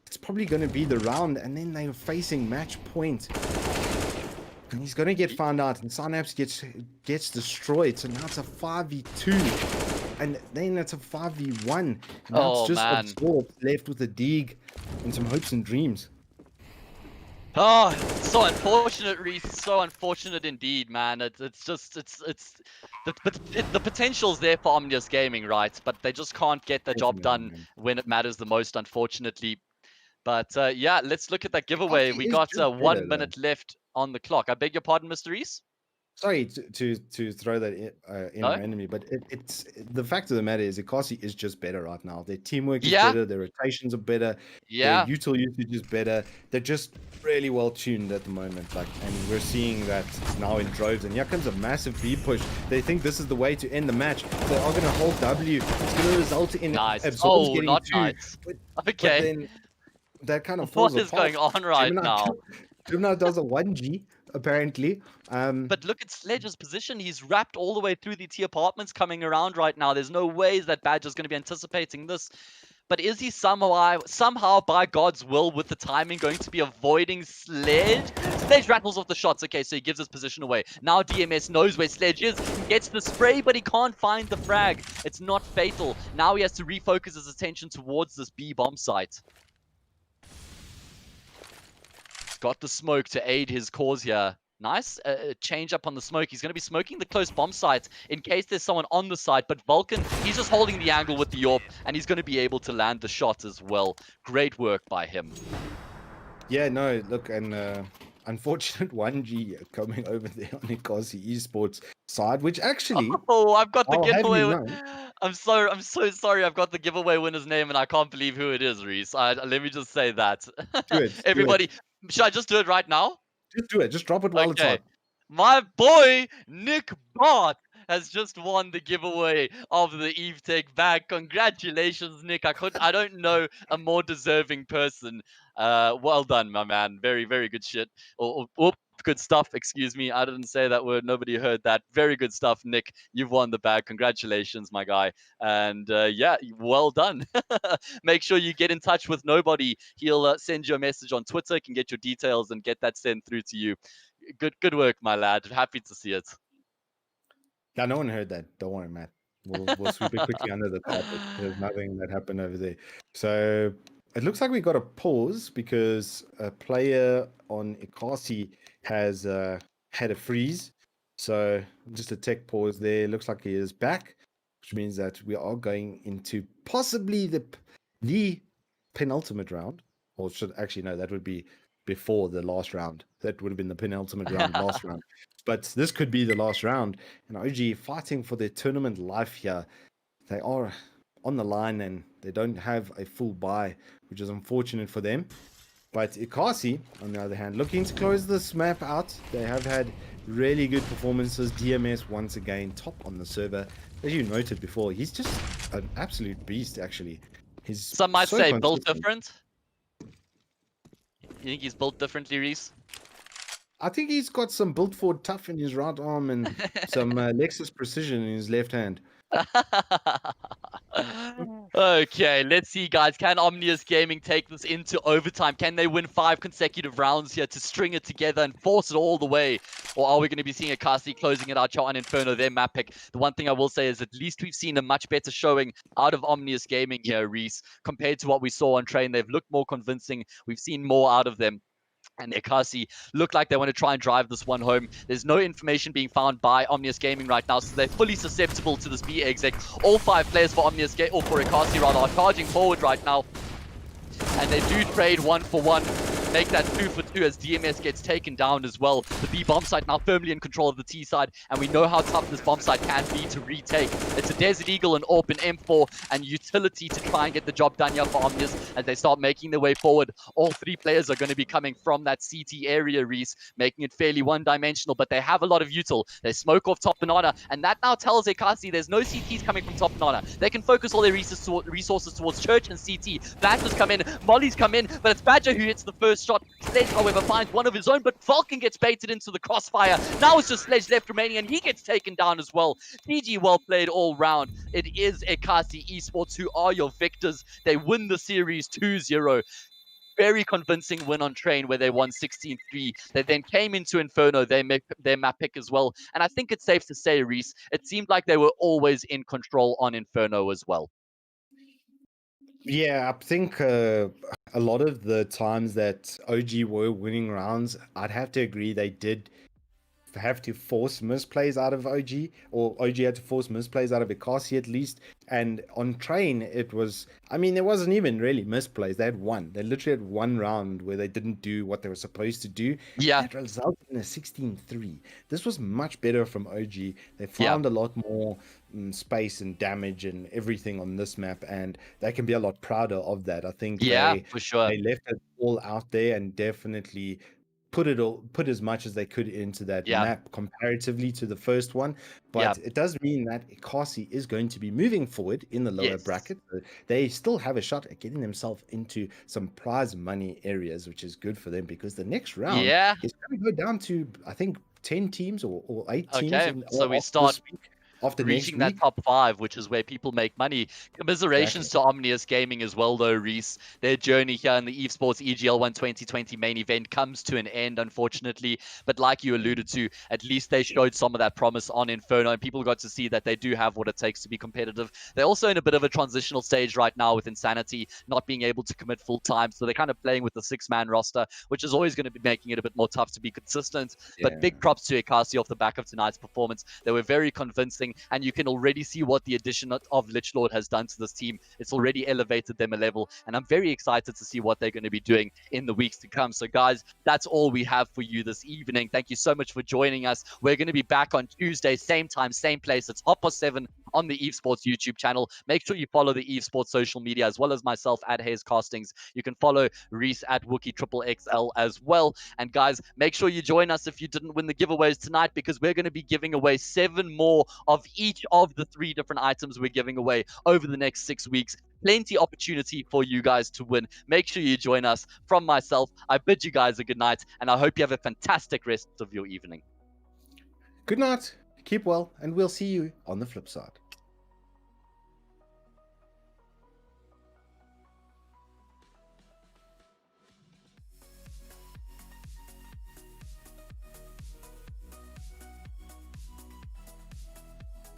it's probably going to be the round, and then they're facing match point. And he's going to get found out, and Synapse gets destroyed. So now it's a 5v2, and then it's a 5v1. Now it's just Absorbed left with a dig and some hopes and dreams. Oh, so unfortunate, Reese. So unfortunate indeed, man. It's the potential's there for Omnius Gaming, right? But they just can't get the job done when it matters the most, unfortunately. But yeah, let's look at that giveaway. We got 1 minute left on the clock. I beg your pardon, Mr. Reese? Sorry to throw that in randomly, but it's the fact of the matter is Ekasi is just better right now. Their teamwork is better, their rotations are better, their util usage is better. They're just really well tuned at the moment, and we're seeing that now in droves. And here comes a massive B push. They think this is the way to end the match. They are going to hold W. It's going to result in Absorbs getting not 2. nice. Okay. But then that kind of falls apart. What is going on right now? Gemini does a 1G, apparently. But look at Sledge's position. He's wrapped all the way through the T apartments coming around right now. There's no ways that Badger's going to be anticipating this. But is he somehow, by God's will, with the timing, going to be avoiding Sledge? Sledge rattles off the shots. Okay, so he gives his position away. Now DMS knows where Sledge is. He gets the spray, but he can't find the frag. It's not fatal. Now he has to refocus his attention towards this B bomb site. Got the smoke to aid his cause here. Nice change up on the smoke. He's going to be smoking the close bomb sites in case there's someone on the side. But Vulcan, he's just holding the angle with the AWP, and he's going to be able to land the shot as well. Great work by him. Yeah, no, look, and unfortunate 1G coming over there on Ekasi Esports side, which actually, Oh, I've got the I'll have giveaway. you know, I'm so sorry. I've got the giveaway winner's name, and I can't believe who it is, Reese. Let me just say that. do it, do it. Everybody, should I just do it right now? Just do it. Just drop it while it's Okay. hot. My boy, Nick Bart, has just won the giveaway of the EveTech bag. Congratulations, Nick. I don't know a more deserving person. Well done, my man. Very, very good shit. Good stuff. Excuse me. I didn't say that word. Nobody heard that. Very good stuff, Nick. You've won the bag. Congratulations, my guy. And yeah, well done. Make sure you get in touch with Nobody. He'll send you a message on Twitter. Can get your details and get that sent through to you. Good work, my lad. Happy to see it. Yeah, no one heard that. Don't worry, Matt. We'll sweep it quickly under the carpet. There's nothing that happened over there. So it looks like we got a pause because a player on Ekasi has had a freeze. So just a tech pause there. Looks like he is back, which means that we are going into possibly the penultimate round. Or should actually no, that would be before the last round. That would have been the penultimate round, last round. But this could be the last round. And OG fighting for their tournament life here. They are on the line and they don't have a full buy, which is unfortunate for them. But Ekasi, on the other hand, looking to close this map out. They have had really good performances. DMS once again top on the server. As you noted before, he's just an absolute beast, actually. He's Some might so say built consistent. different. You think he's built differently, Reese? I think he's got some built Ford tough in his right arm and some Lexus precision in his left hand. Okay, let's see, guys. Can Omnius Gaming take this into overtime? Can they win 5 consecutive rounds here to string it together and force it all the way? Or are we going to be seeing Ekasi closing it out on Inferno, their map pick? The one thing I will say is at least we've seen a much better showing out of Omnius Gaming here, Reese, compared to what we saw on Train. They've looked more convincing. We've seen more out of them. And Ekasi look like they want to try and drive this one home. There's no information being found by Omnius Gaming right now, so they're fully susceptible to this B exec. All 5 players for Omnius or for Ekasi rather, are charging forward right now. And they do trade 1 for 1. Make that 2 for 2 as DMS gets taken down as well. The B bomb site now firmly in control of the T side, and we know how tough this bomb site can be to retake. It's a Desert Eagle, an AWP, an M4, and utility to try and get the job done here for Omnius as they start making their way forward. All 3 players are going to be coming from that CT area, Reese, making it fairly one-dimensional, but they have a lot of util. They smoke off top banana, and that now tells Ekasi there's no CTs coming from top banana. They can focus all their resources towards Church and CT. Badger's come in, Molly's come in, but it's Badger who hits the first shot. Sledge, however, finds one of his own, but Vulcan gets baited into the crossfire. Now it's just Sledge left remaining, and he gets taken down as well. PG well played all round. It is Ekasi Esports who are your victors. They win the series 2-0. Very convincing win on Train where they won 16-3. They then came into Inferno, their map pick as well. And I think it's safe to say, Reese, it seemed like they were always in control on Inferno as well. Yeah, I think a lot of the times that OG were winning rounds, I'd have to agree they did have to force misplays out of OG, or OG had to force misplays out of Ekasi at least. And on Train, it was, I mean, there wasn't even really misplays. They had one. They literally had one round where they didn't do what they were supposed to do. Yeah. That resulted in a 16-3. This was much better from OG. They found a lot more space and damage and everything on this map, and they can be a lot prouder of that. I think For sure. they left it all out there and definitely put as much as they could into that map comparatively to the first one. But it does mean that Ekasi is going to be moving forward in the lower bracket. They still have a shot at getting themselves into some prize money areas, which is good for them because the next round is going to go down to, I think, 10 teams or 8 teams. Okay, so we start After next reaching that week? top 5, which is where people make money. Commiserations to Omnius Gaming as well, though, Reese. Their journey here in the Evesports EGL One 2020 main event comes to an end, unfortunately. But like you alluded to, at least they showed some of that promise on Inferno, and people got to see that they do have what it takes to be competitive. They're also in a bit of a transitional stage right now with Insanity not being able to commit full time, so they're kind of playing with the 6-man roster, which is always going to be making it a bit more tough to be consistent. But big props to Ekasi off the back of tonight's performance. They were very convincing, and you can already see what the addition of Lichlord has done to this team. It's already elevated them a level, and I'm very excited to see what they're going to be doing in the weeks to come. So, guys, that's all we have for you this evening. Thank you so much for joining us. We're going to be back on Tuesday, same time, same place. It's 7:30 on the Evesports YouTube channel. Make sure you follow the Evesports social media as well as myself at Hayes Castings. You can follow Reese at Wookie XXXL as well. And guys, make sure you join us if you didn't win the giveaways tonight, because we're going to be giving away 7 more of each of the 3 different items we're giving away over the next 6 weeks. Plenty opportunity for you guys to win. Make sure you join us. From myself, I bid you guys a good night, and I hope you have a fantastic rest of your evening. Good night, keep well, and we'll see you on the flip side.